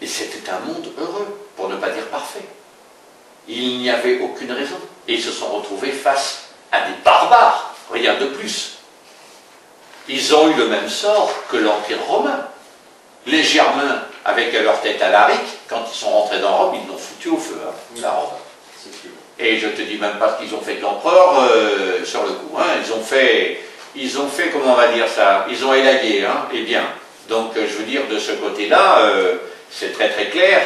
et c'était un monde heureux, pour ne pas dire parfait. Il n'y avait aucune raison. Et ils se sont retrouvés face à des barbares, rien de plus. Ils ont eu le même sort que l'Empire romain. Les Germains, avec leur tête à l'aric, quand ils sont rentrés dans Rome, ils l'ont foutu au feu, hein, la Rome. Et je te dis même pas ce qu'ils ont fait de l'empereur sur le coup. Hein. Ils ont fait, comment on va dire ça, ils ont élagué, hein, et bien. Donc je veux dire, de ce côté-là, c'est très très clair.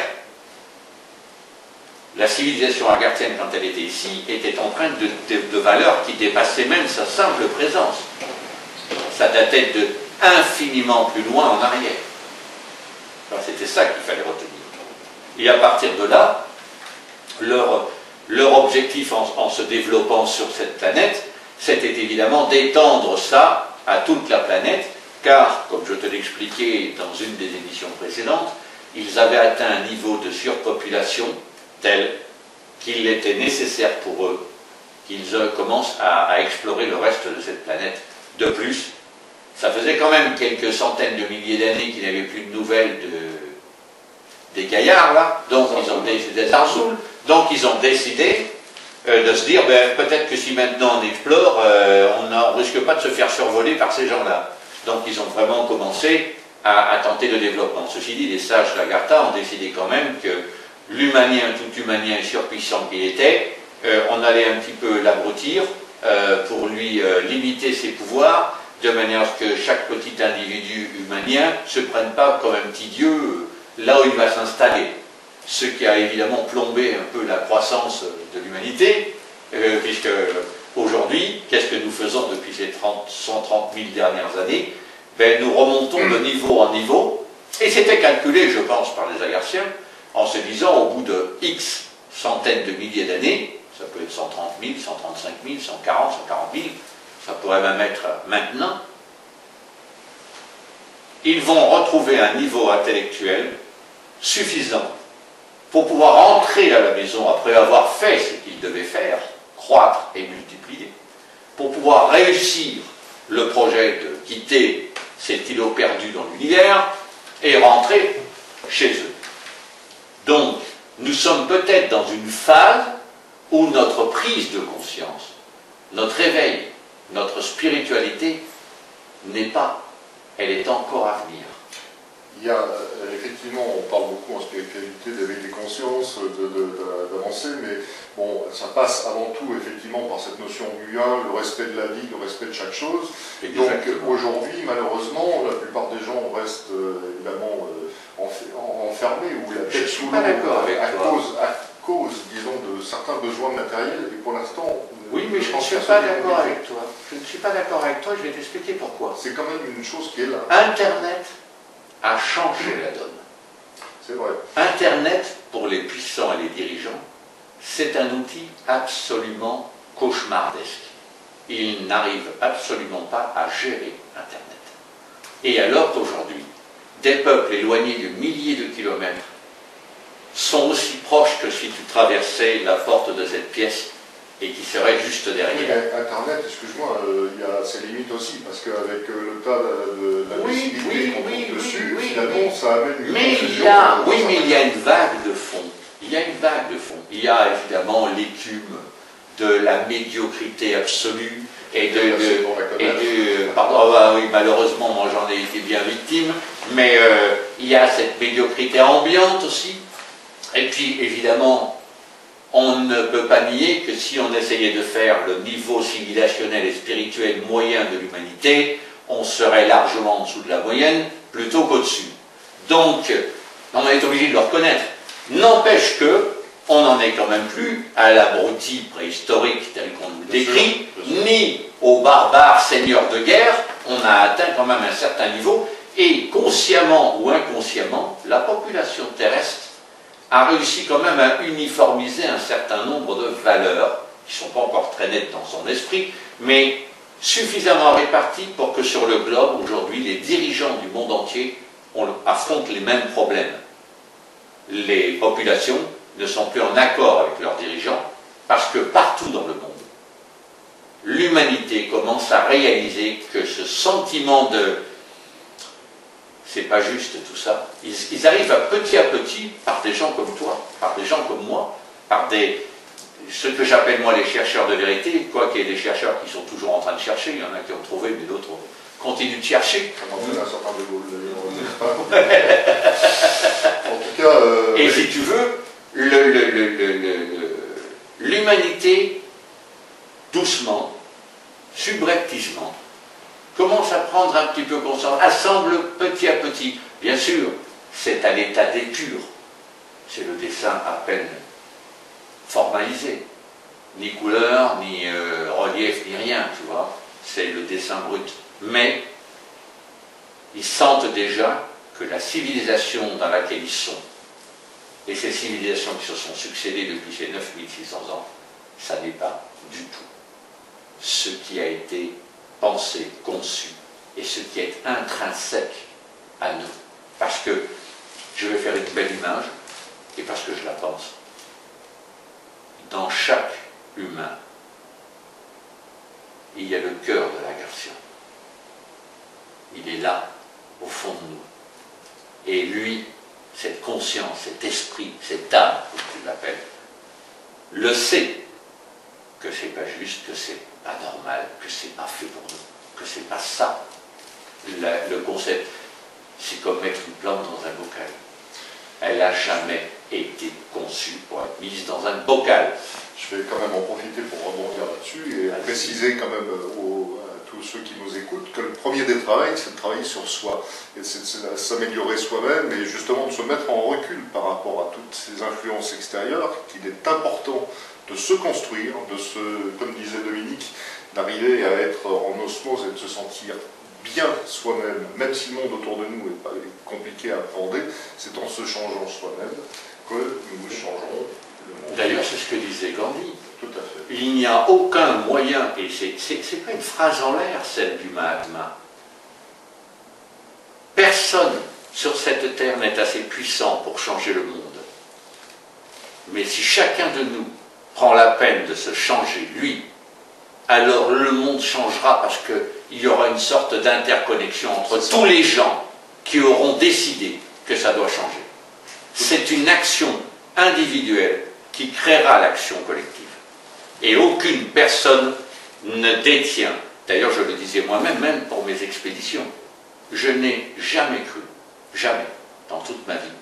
La civilisation agarthienne, quand elle était ici, était empreinte de valeurs qui dépassaient même sa simple présence. Ça datait de infiniment plus loin en arrière. C'était ça qu'il fallait retenir. Et à partir de là, leur objectif en se développant sur cette planète, c'était évidemment d'étendre ça à toute la planète, car, comme je te l'expliquais dans une des émissions précédentes, ils avaient atteint un niveau de surpopulation tel qu'il était nécessaire pour eux qu'ils commencent à explorer le reste de cette planète. De plus, ça faisait quand même quelques centaines de milliers d'années qu'ils n'avaient plus de nouvelles des gaillards, là, donc ils ont des Arsul, donc ils ont décidé de se dire, ben, peut-être que si maintenant on explore, on ne risque pas de se faire survoler par ces gens-là. Donc ils ont vraiment commencé à tenter le développement. Ceci dit, les sages d'Agartha ont décidé quand même que l'humanien, tout humanien surpuissant qu'il était, on allait un petit peu l'abrutir pour lui limiter ses pouvoirs, de manière à ce que chaque petit individu humanien ne se prenne pas comme un petit dieu là où il va s'installer. Ce qui a évidemment plombé un peu la croissance de l'humanité, puisque aujourd'hui, qu'est-ce que nous faisons depuis ces 130 000 dernières années? Ben, nous remontons de niveau en niveau, et c'était calculé, je pense, par les Agarthiens, en se disant, au bout de X centaines de milliers d'années, ça peut être 130 000, 135 000, 140, 140 000, ça pourrait même être maintenant, ils vont retrouver un niveau intellectuel suffisant pour pouvoir entrer à la maison après avoir fait ce qu'ils devaient faire, croître et multiplier, pour pouvoir réussir le projet de quitter cet îlot perdu dans l'univers et rentrer chez eux. Donc, nous sommes peut-être dans une phase où notre prise de conscience, notre éveil, notre spiritualité n'est pas, elle est encore à venir. Il y a, effectivement, on parle beaucoup en spiritualité d'éveil des consciences, d'avancer, mais bon, ça passe avant tout, effectivement, par cette notion du lien, le respect de la vie, le respect de chaque chose. Exactement. Donc, aujourd'hui, malheureusement, la plupart des gens restent, évidemment, enfermés, ou la tête sous l'eau, à cause, disons, de certains besoins matériels, et pour l'instant... Oui, mais je ne suis pas d'accord avec toi. Je ne suis pas d'accord avec toi, je vais t'expliquer pourquoi. C'est quand même une chose qui est là. Internet a changé la donne. C'est vrai. Internet, pour les puissants et les dirigeants, c'est un outil absolument cauchemardesque. Ils n'arrivent absolument pas à gérer Internet. Et alors qu'aujourd'hui, des peuples éloignés de milliers de kilomètres sont aussi proches que si tu traversais la porte de cette pièce et qui serait juste derrière. Oui, mais Internet, excuse-moi, il y a ses limites aussi, parce qu'avec le tas de la visibilité qu'on trouve dessus, finalement, ça amène une confusion. Mais il y a une vague de fond. Il y a une vague de fond. Il y a évidemment l'écume de la médiocrité absolue et pardon, oui, malheureusement, moi j'en ai été bien victime, mais il y a cette médiocrité ambiante aussi. Et puis, évidemment, on ne peut pas nier que si on essayait de faire le niveau civilisationnel et spirituel moyen de l'humanité, on serait largement en dessous de la moyenne plutôt qu'au-dessus. Donc, on est obligé de le reconnaître. N'empêche que, on n'en est quand même plus à l'abruti préhistorique tel qu'on nous décrit, ni aux barbares seigneurs de guerre. On a atteint quand même un certain niveau, et consciemment ou inconsciemment, la population terrestre a réussi quand même à uniformiser un certain nombre de valeurs, qui ne sont pas encore très nettes dans son esprit, mais suffisamment réparties pour que sur le globe, aujourd'hui, les dirigeants du monde entier affrontent les mêmes problèmes. Les populations ne sont plus en accord avec leurs dirigeants, parce que partout dans le monde, l'humanité commence à réaliser que ce sentiment de c'est pas juste tout ça. Ils arrivent à petit, par des gens comme toi, par des gens comme moi, par ce que j'appelle moi les chercheurs de vérité, quoi qu'il y ait des chercheurs qui sont toujours en train de chercher, il y en a qui ont trouvé, mais d'autres continuent de chercher. En tout cas, et si tu veux, l'humanité, doucement, subrepticement, commence à prendre un petit peu conscience, assemble petit à petit. Bien sûr, c'est à l'état d'épure. C'est le dessin à peine formalisé. Ni couleur, ni relief, ni rien, tu vois. C'est le dessin brut. Mais ils sentent déjà que la civilisation dans laquelle ils sont, et ces civilisations qui se sont succédées depuis ces 9600 ans, ça n'est pas du tout ce qui a été pensé, conçu, et ce qui est intrinsèque à nous. Parce que je vais faire une belle image, et parce que je la pense. Dans chaque humain, il y a le cœur de l'agresssion. Il est là, au fond de nous. Et lui, cette conscience, cet esprit, cette âme, comme tu l'appelles, le sait que c'est pas juste, que c'est pas normal, que c'est pas fait pour nous, que c'est pas ça. Le concept, c'est comme mettre une plante dans un bocal. Elle n'a jamais été conçue pour être mise dans un bocal. Je vais quand même en profiter pour rebondir là-dessus et préciser quand même à tous ceux qui nous écoutent que le premier des travaux, c'est de travailler sur soi, et c'est de s'améliorer soi-même, et justement de se mettre en recul par rapport à toutes ces influences extérieures, qu'il est important de se construire, comme disait Dominique, d'arriver à être en osmose et de se sentir bien soi-même, même si le monde autour de nous est compliqué à aborder, c'est en se changeant soi-même que nous changerons le monde. D'ailleurs, c'est ce que disait Gandhi. Tout à fait. Il n'y a aucun moyen, et c'est pas une phrase en l'air, celle du Mahatma. Personne sur cette terre n'est assez puissant pour changer le monde. Mais si chacun de nous prend la peine de se changer, lui, alors le monde changera parce qu'il y aura une sorte d'interconnexion entre tous les gens qui auront décidé que ça doit changer. C'est une action individuelle qui créera l'action collective. Et aucune personne ne détient, d'ailleurs je le disais moi-même, même pour mes expéditions, je n'ai jamais cru, jamais, dans toute ma vie,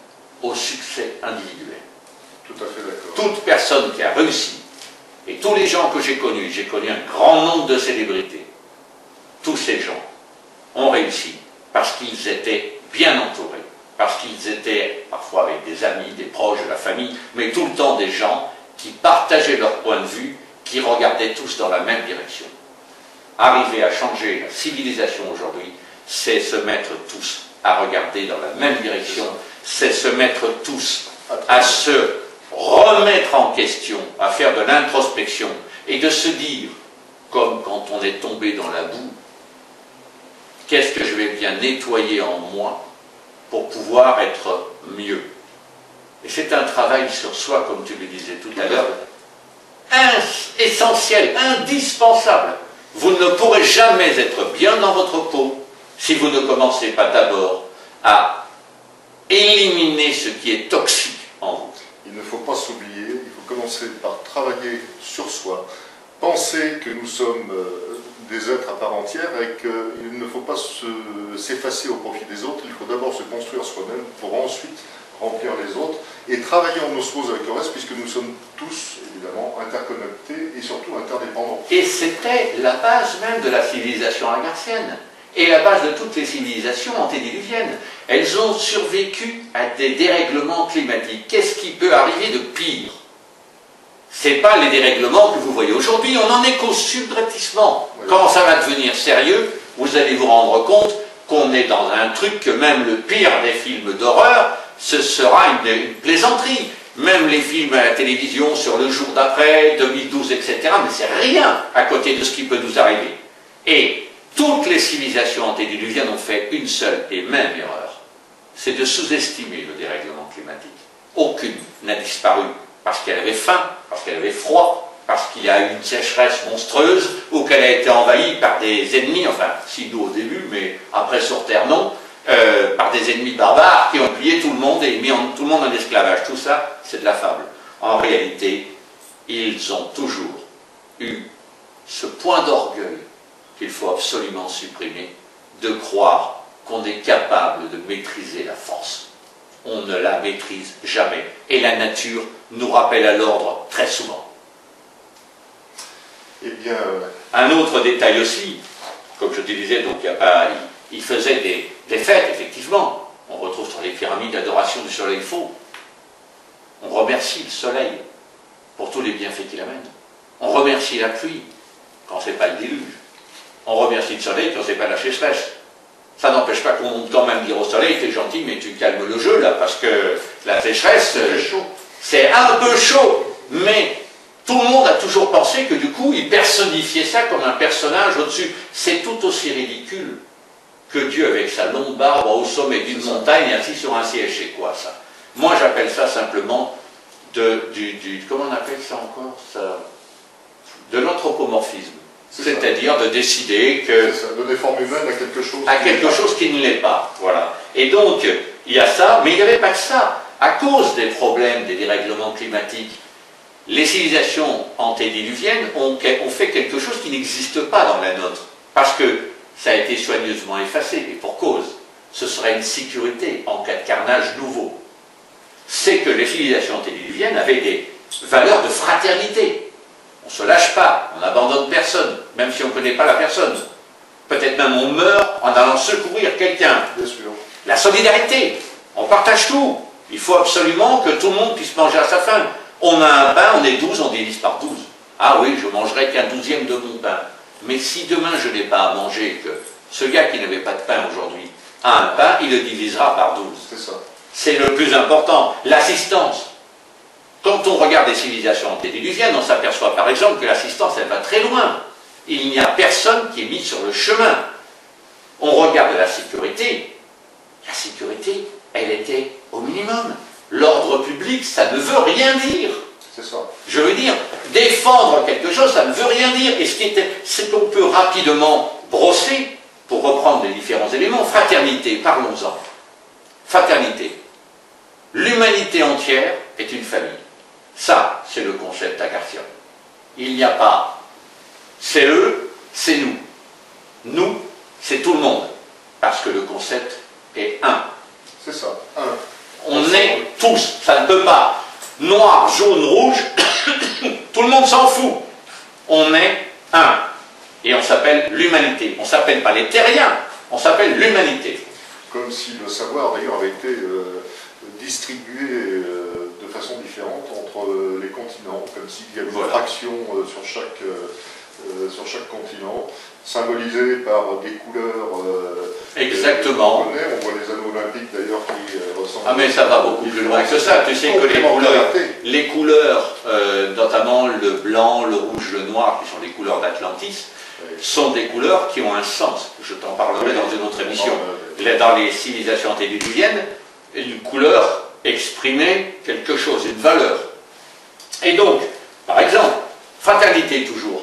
au succès individuel. Tout à fait d'accord. Toute personne qui a réussi, et tous les gens que j'ai connu un grand nombre de célébrités, tous ces gens ont réussi parce qu'ils étaient bien entourés, parce qu'ils étaient parfois avec des amis, des proches de la famille, mais tout le temps des gens qui partageaient leur point de vue, qui regardaient tous dans la même direction. Arriver à changer la civilisation aujourd'hui, c'est se mettre tous à regarder dans la même direction, c'est se mettre tous à se remettre en question, à faire de l'introspection et de se dire, comme quand on est tombé dans la boue, qu'est-ce que je vais bien nettoyer en moi pour pouvoir être mieux. Et c'est un travail sur soi, comme tu le disais tout à l'heure, essentiel, indispensable. Vous ne pourrez jamais être bien dans votre peau si vous ne commencez pas d'abord à éliminer ce qui est toxique en vous. Il ne faut pas s'oublier, il faut commencer par travailler sur soi, penser que nous sommes des êtres à part entière et qu'il ne faut pas s'effacer au profit des autres, il faut d'abord se construire soi-même pour ensuite remplir les autres et travailler en osmose avec le reste puisque nous sommes tous évidemment interconnectés et surtout interdépendants. Et c'était la base même de la civilisation agarthienne et la base de toutes les civilisations antédiluviennes. Elles ont survécu à des dérèglements climatiques. Qu'est-ce qui peut arriver de pire? Ce n'est pas les dérèglements que vous voyez aujourd'hui, on n'en est qu'au subrepticement. Oui. Quand ça va devenir sérieux, vous allez vous rendre compte qu'on est dans un truc que même le pire des films d'horreur, ce sera une plaisanterie. Même les films à la télévision sur le jour d'après, 2012, etc., mais c'est rien à côté de ce qui peut nous arriver. Et toutes les civilisations antédiluviennes ont fait une seule et même erreur, c'est de sous-estimer le dérèglement climatique. Aucune n'a disparu parce qu'elle avait faim, parce qu'elle avait froid, parce qu'il y a eu une sécheresse monstrueuse, ou qu'elle a été envahie par des ennemis, enfin, si nous au début, mais après sur Terre non, par des ennemis barbares qui ont plié tout le monde et mis tout le monde en esclavage. Tout ça, c'est de la fable. En réalité, ils ont toujours eu ce point d'orgueil qu'il faut absolument supprimer, de croire qu'on est capable de maîtriser la force. On ne la maîtrise jamais. Et la nature nous rappelle à l'ordre très souvent. Eh bien, un autre détail aussi, comme je te disais, donc il faisait des fêtes, effectivement. On retrouve sur les pyramides l'adoration du soleil faux. On remercie le soleil pour tous les bienfaits qu'il amène. On remercie la pluie quand ce n'est pas le déluge. On remercie le soleil quand ce n'est pas la sécheresse. Ça n'empêche pas qu'on monte quand même dire au soleil, t'es gentil, mais tu calmes le jeu là, parce que la sécheresse, c'est un peu chaud. Mais tout le monde a toujours pensé que du coup, il personnifiait ça comme un personnage au-dessus. C'est tout aussi ridicule que Dieu avec sa longue barbe au sommet d'une montagne assis sur un siège. C'est quoi ça? Moi j'appelle ça simplement comment on appelle ça encore ça, de l'anthropomorphisme. C'est-à-dire de décider que... Ça, donner forme humaine à quelque chose qui ne l'est pas. Voilà. Et donc, il y a ça, mais il n'y avait pas que ça. À cause des problèmes des dérèglements climatiques, les civilisations antédiluviennes ont fait quelque chose qui n'existe pas dans la nôtre. Parce que ça a été soigneusement effacé, et pour cause. Ce serait une sécurité en cas de carnage nouveau. C'est que les civilisations antédiluviennes avaient des valeurs de fraternité. On ne se lâche pas, on n'abandonne personne, même si on ne connaît pas la personne. peut-être même on meurt en allant secourir quelqu'un. Bien sûr. La solidarité, on partage tout. Il faut absolument que tout le monde puisse manger à sa faim. On a un pain, on est 12, on divise par 12. Ah oui, je mangerai qu'un 12e de mon pain. Mais si demain je n'ai pas à manger, que ce gars qui n'avait pas de pain aujourd'hui a un pain, il le divisera par 12. C'est ça. C'est le plus important, l'assistance. Quand on regarde les civilisations antédiluviennes, on s'aperçoit par exemple que l'assistance, elle va très loin. Il n'y a personne qui est mis sur le chemin. On regarde la sécurité, elle était au minimum. L'ordre public, ça ne veut rien dire. C'est ça. Je veux dire, défendre quelque chose, ça ne veut rien dire. Et ce qu'on peut rapidement brosser, pour reprendre les différents éléments, fraternité, parlons-en. Fraternité. L'humanité entière est une famille. Ça, c'est le concept agarthien. Il n'y a pas c'est eux, c'est nous. Nous, c'est tout le monde. Parce que le concept est un. C'est ça, un. On est tous, ça ne peut pas. Noir, jaune, rouge, tout le monde s'en fout. On est un. Et on s'appelle l'humanité. On ne s'appelle pas les terriens, on s'appelle l'humanité. Comme si le savoir d'ailleurs avait été distribué de façon différente entre les continents, comme s'il y avait une fraction sur chaque continent, symbolisée par des couleurs. Exactement. On voit les anneaux olympiques d'ailleurs qui ressemblent. Ah mais ça va beaucoup plus loin que ça. Tu sais que les couleurs, notamment le blanc, le rouge, le noir, qui sont les couleurs d'Atlantis, sont des couleurs qui ont un sens. Je t'en parlerai dans une autre émission. Dans les civilisations antédiluviennes, une couleur exprimait quelque chose, une valeur. Et donc, par exemple, fraternité toujours.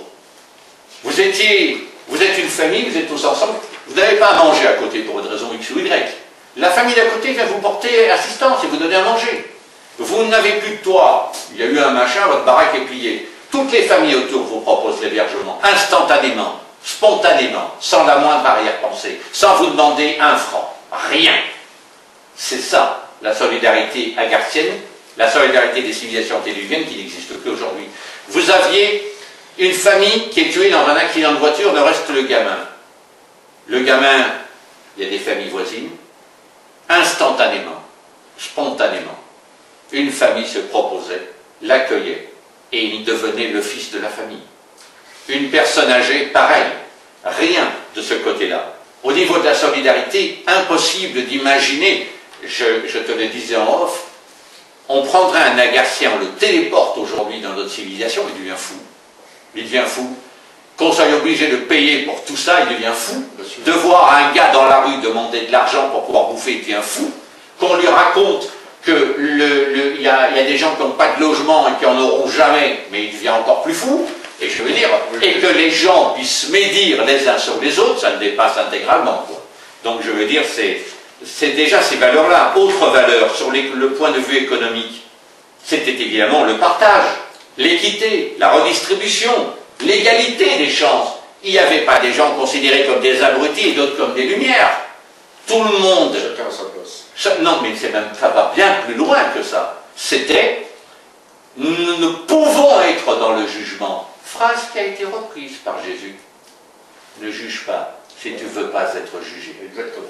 Vous êtes une famille, vous êtes tous ensemble, vous n'avez pas à manger à côté pour une raison X ou Y. La famille d'à côté vient vous porter assistance et vous donner à manger. Vous n'avez plus de toit, il y a eu un machin, votre baraque est pliée. Toutes les familles autour vous proposent l'hébergement, instantanément, spontanément, sans la moindre arrière-pensée, sans vous demander un franc, rien. C'est ça, la solidarité agarthienne, la solidarité des civilisations antédiluviennes qui n'existe plus aujourd'hui. Vous aviez une famille qui est tuée dans un accident de voiture, ne reste le gamin. Le gamin, il y a des familles voisines, instantanément, spontanément, une famille se proposait, l'accueillait, et il devenait le fils de la famille. Une personne âgée, pareil, rien de ce côté-là. Au niveau de la solidarité, impossible d'imaginer, je te le disais en off, on prendrait un agarthien, on le téléporte aujourd'hui dans notre civilisation, il devient fou. Il devient fou. Qu'on soit obligé de payer pour tout ça, il devient fou. De voir un gars dans la rue demander de l'argent pour pouvoir bouffer, il devient fou. Qu'on lui raconte qu'il y a des gens qui n'ont pas de logement et qui n'en auront jamais, mais il devient encore plus fou. Et je veux dire, et que les gens puissent médire les uns sur les autres, ça le dépasse intégralement, quoi. Donc je veux dire, c'est déjà ces valeurs-là. Autre valeur, sur le point de vue économique, c'était évidemment le partage, l'équité, la redistribution, l'égalité des chances. Il n'y avait pas des gens considérés comme des abrutis et d'autres comme des lumières. Tout le monde... Chacun à sa place. Non, mais ça va bien plus loin que ça. C'était « Nous pouvons être dans le jugement ». Phrase qui a été reprise par Jésus. Ne juge pas si tu ne veux pas être jugé. Exactement.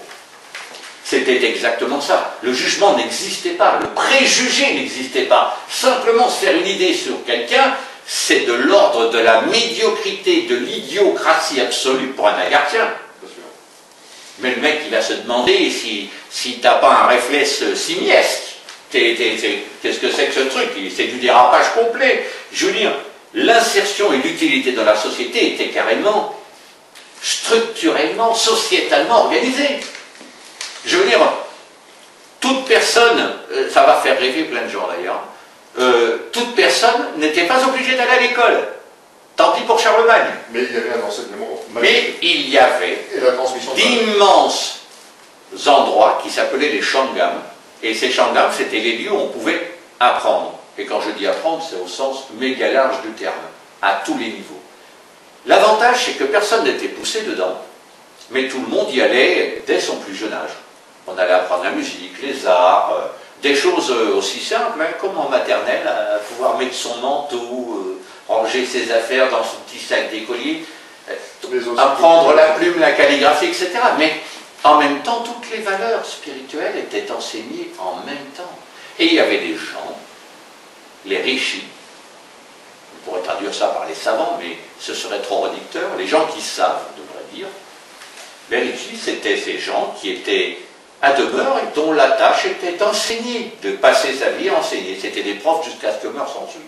C'était exactement ça. Le jugement n'existait pas, le préjugé n'existait pas. Simplement se faire une idée sur quelqu'un, c'est de l'ordre de la médiocrité, de l'idiocratie absolue pour un agarthien. Mais le mec, il va se demander si t'as pas un réflexe simiesque. Qu'est-ce que c'est que ce truc? C'est du dérapage complet. Je veux dire, l'insertion et l'utilité dans la société étaient carrément, structurellement, sociétalement organisées. Je veux dire, toute personne, ça va faire rêver plein de gens d'ailleurs, toute personne n'était pas obligée d'aller à l'école. Tant pis pour Charlemagne. Mais il y avait un enseignement magique. Mais il y avait d'immenses endroits qui s'appelaient les Shangam. Et ces Shangam, c'était les lieux où on pouvait apprendre. Et quand je dis apprendre, c'est au sens méga large du terme, à tous les niveaux. L'avantage, c'est que personne n'était poussé dedans, mais tout le monde y allait dès son plus jeune âge. On allait apprendre la musique, les arts, des choses aussi simples, hein, comme en maternelle, à pouvoir mettre son manteau, ranger ses affaires dans son petit sac d'écolier. apprendre la plume, la calligraphie, etc. Mais en même temps, toutes les valeurs spirituelles étaient enseignées en même temps. Et il y avait des gens, les rishis, on pourrait traduire ça par les savants, mais ce serait trop réducteur, les gens qui savent, on devrait dire. Les rishis, c'était ces gens qui étaient à demeure et dont la tâche était d'enseigner, de passer sa vie à enseigner. C'était des profs jusqu'à ce que meurent sans eux,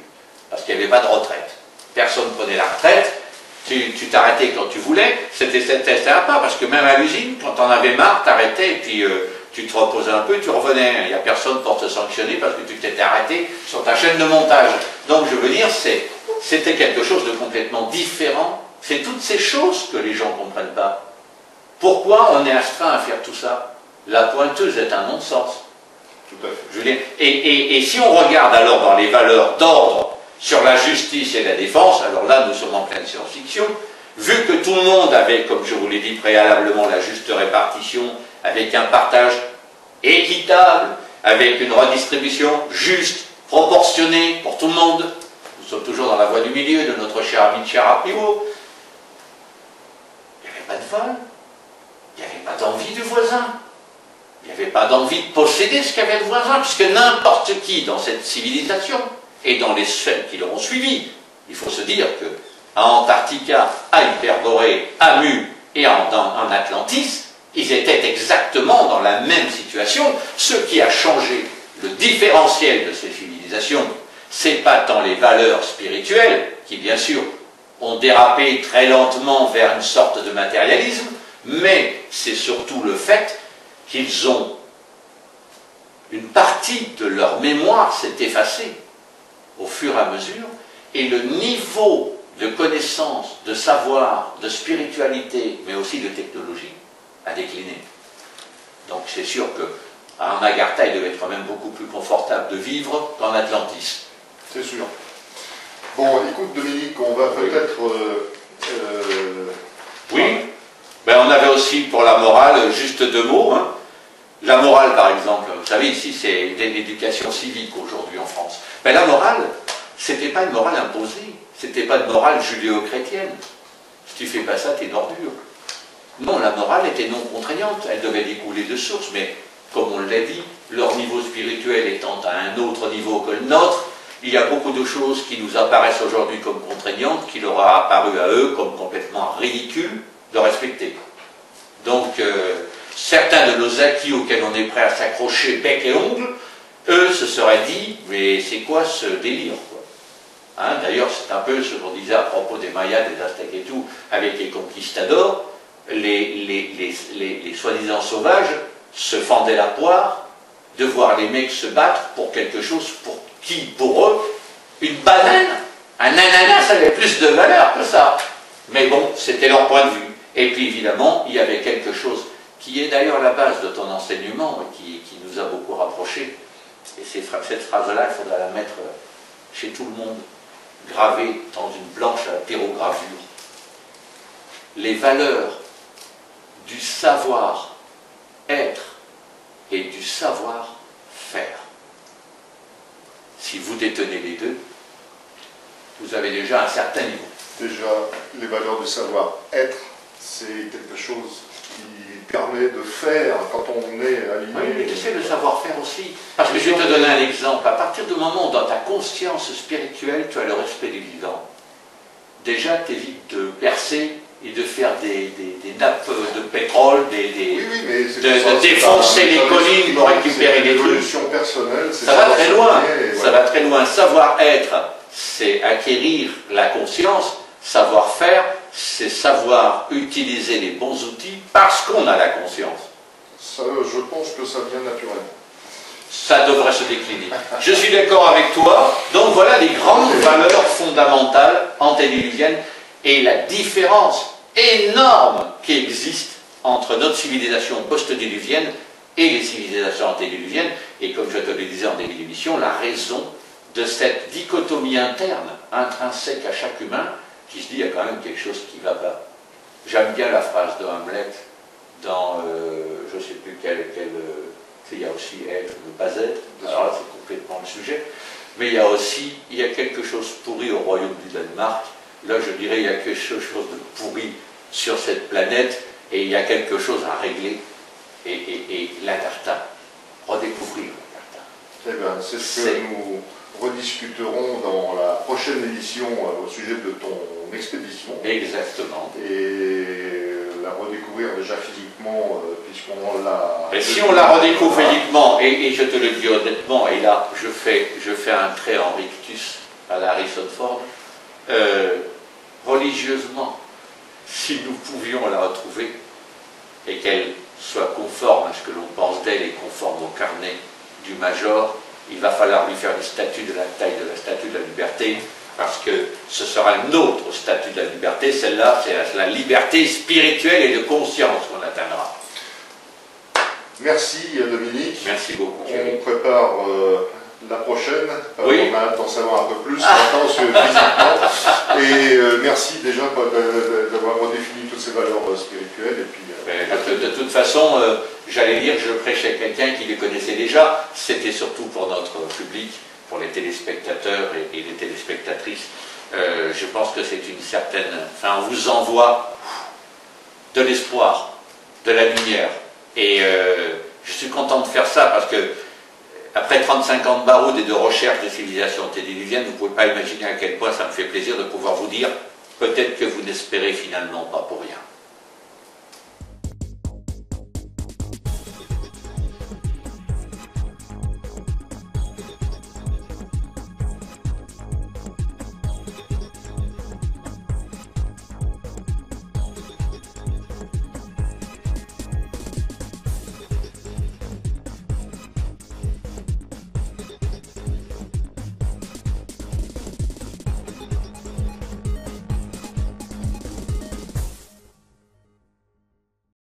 parce qu'il n'y avait pas de retraite. Personne ne prenait la retraite, tu t'arrêtais quand tu voulais, c'était sympa, parce que même à l'usine, quand t'en avais marre, t'arrêtais, et puis tu te reposais un peu, tu revenais. Il n'y a personne pour te sanctionner parce que tu t'étais arrêté sur ta chaîne de montage. Donc je veux dire, c'était quelque chose de complètement différent. C'est toutes ces choses que les gens ne comprennent pas. Pourquoi on est astreint à faire tout ça? La pointeuse est un non-sens. Tout à fait. Je veux dire, et si on regarde alors dans les valeurs d'ordre sur la justice et la défense, alors là nous sommes en pleine science-fiction, vu que tout le monde avait, comme je vous l'ai dit préalablement, la juste répartition, avec un partage équitable, avec une redistribution juste, proportionnée pour tout le monde, nous sommes toujours dans la voie du milieu de notre cher ami Chiarapivo, il n'y avait pas de vol, il n'y avait pas d'envie du voisin. Il n'y avait pas d'envie de posséder ce qu'avait le voisin, puisque n'importe qui dans cette civilisation, et dans les celles qui l'auront suivi, il faut se dire que à Antarctica, à Hyperborée, à Mu et en Atlantis, ils étaient exactement dans la même situation. Ce qui a changé le différentiel de ces civilisations, c'est pas tant les valeurs spirituelles, qui bien sûr ont dérapé très lentement vers une sorte de matérialisme, mais c'est surtout le fait qu'ils ont, une partie de leur mémoire s'est effacée au fur et à mesure, et le niveau de connaissance, de savoir, de spiritualité, mais aussi de technologie, a décliné. Donc c'est sûr qu'en Agartha, il devait être quand même beaucoup plus confortable de vivre qu'en Atlantis. C'est sûr. Bon, écoute Dominique, on va peut-être... oui. Ben, on avait aussi pour la morale, juste deux mots. Hein. La morale, par exemple, vous savez, ici, c'est l'éducation civique aujourd'hui en France. Ben, la morale, c'était pas une morale imposée, c'était pas une morale judéo-chrétienne. Si tu fais pas ça, t'es une ordure. Non, la morale était non contraignante, elle devait découler de source, mais comme on l'a dit, leur niveau spirituel étant à un autre niveau que le nôtre, il y a beaucoup de choses qui nous apparaissent aujourd'hui comme contraignantes, qui leur a apparu à eux comme complètement ridicules de respecter. Donc, certains de nos acquis auxquels on est prêt à s'accrocher bec et ongle, eux se seraient dit, mais c'est quoi ce délire, quoi, hein, d'ailleurs, c'est un peu ce qu'on disait à propos des Mayas, des Aztèques et tout, avec les conquistadors, les soi-disant sauvages se fendaient la poire de voir les mecs se battre pour quelque chose pour qui, pour eux, une banane, un ananas avait plus de valeur que ça. Mais bon, c'était leur point de vue. Et puis évidemment, il y avait quelque chose qui est d'ailleurs la base de ton enseignement et qui nous a beaucoup rapprochés. Et cette phrase-là, il faudra la mettre chez tout le monde, gravée dans une planche à pyrogravure. Les valeurs du savoir-être et du savoir-faire. Si vous détenez les deux, vous avez déjà un certain niveau. Déjà, les valeurs du savoir-être, c'est quelque chose qui permet de faire quand on est aligné. Oui, mais tu sais, le savoir-faire aussi. Parce que je vais te donner un exemple. À partir du moment où dans ta conscience spirituelle, tu as le respect du vivant, déjà, tu évites de percer et de faire des nappes de pétrole, de défoncer les collines pour récupérer les trucs. Personnelle, ça va très loin. Ça va très loin. Savoir-être, c'est acquérir la conscience. Savoir-faire, c'est savoir utiliser les bons outils parce qu'on a la conscience. Ça, je pense que ça vient naturellement. Ça devrait se décliner. Je suis d'accord avec toi. Donc voilà les grandes valeurs fondamentales antédiluviennes et la différence énorme qui existe entre notre civilisation post-diluvienne et les civilisations antédiluviennes. Et comme je te le disais en début d'émission, la raison de cette dichotomie interne, intrinsèque à chaque humain, qui se dit, il y a quand même quelque chose qui va pas. J'aime bien la phrase de Hamlet dans, je ne sais plus il y a aussi être, ne pas être, alors c'est complètement le sujet, mais il y a aussi, il y a quelque chose pourri au royaume du Danemark, là je dirais il y a quelque chose de pourri sur cette planète et il y a quelque chose à régler. Et l'Agartha, redécouvrir l'Agartha. Eh bien, c'est ce que nous rediscuterons dans la prochaine édition au sujet de ton expédition. Exactement. Et la redécouvrir déjà physiquement, puisqu'on l'a... Et si on la redécouvre physiquement, et je te le dis honnêtement, et là je fais un trait en rictus à la Harrison Ford, religieusement, si nous pouvions la retrouver et qu'elle soit conforme à ce que l'on pense d'elle et conforme au carnet du Major, il va falloir lui faire une statue de la taille de la statue de la liberté, parce que ce sera une autre statue de la liberté, celle-là c'est la liberté spirituelle et de conscience qu'on atteindra. Merci Dominique. Merci beaucoup. On prépare la prochaine, oui. On a hâte d'en savoir un peu plus maintenant physiquement. Et merci déjà d'avoir redéfini toutes ces valeurs spirituelles. Et puis, de toute façon, j'allais dire que je prêchais quelqu'un qui les connaissait déjà, c'était surtout pour notre public, pour les téléspectateurs et les téléspectatrices. Je pense que c'est une certaine... Enfin, on vous envoie de l'espoir, de la lumière. Et je suis content de faire ça parce que après 35 ans de baroude et de recherche de civilisation télévizienne, vous ne pouvez pas imaginer à quel point ça me fait plaisir de pouvoir vous dire peut-être que vous n'espérez finalement pas pour rien.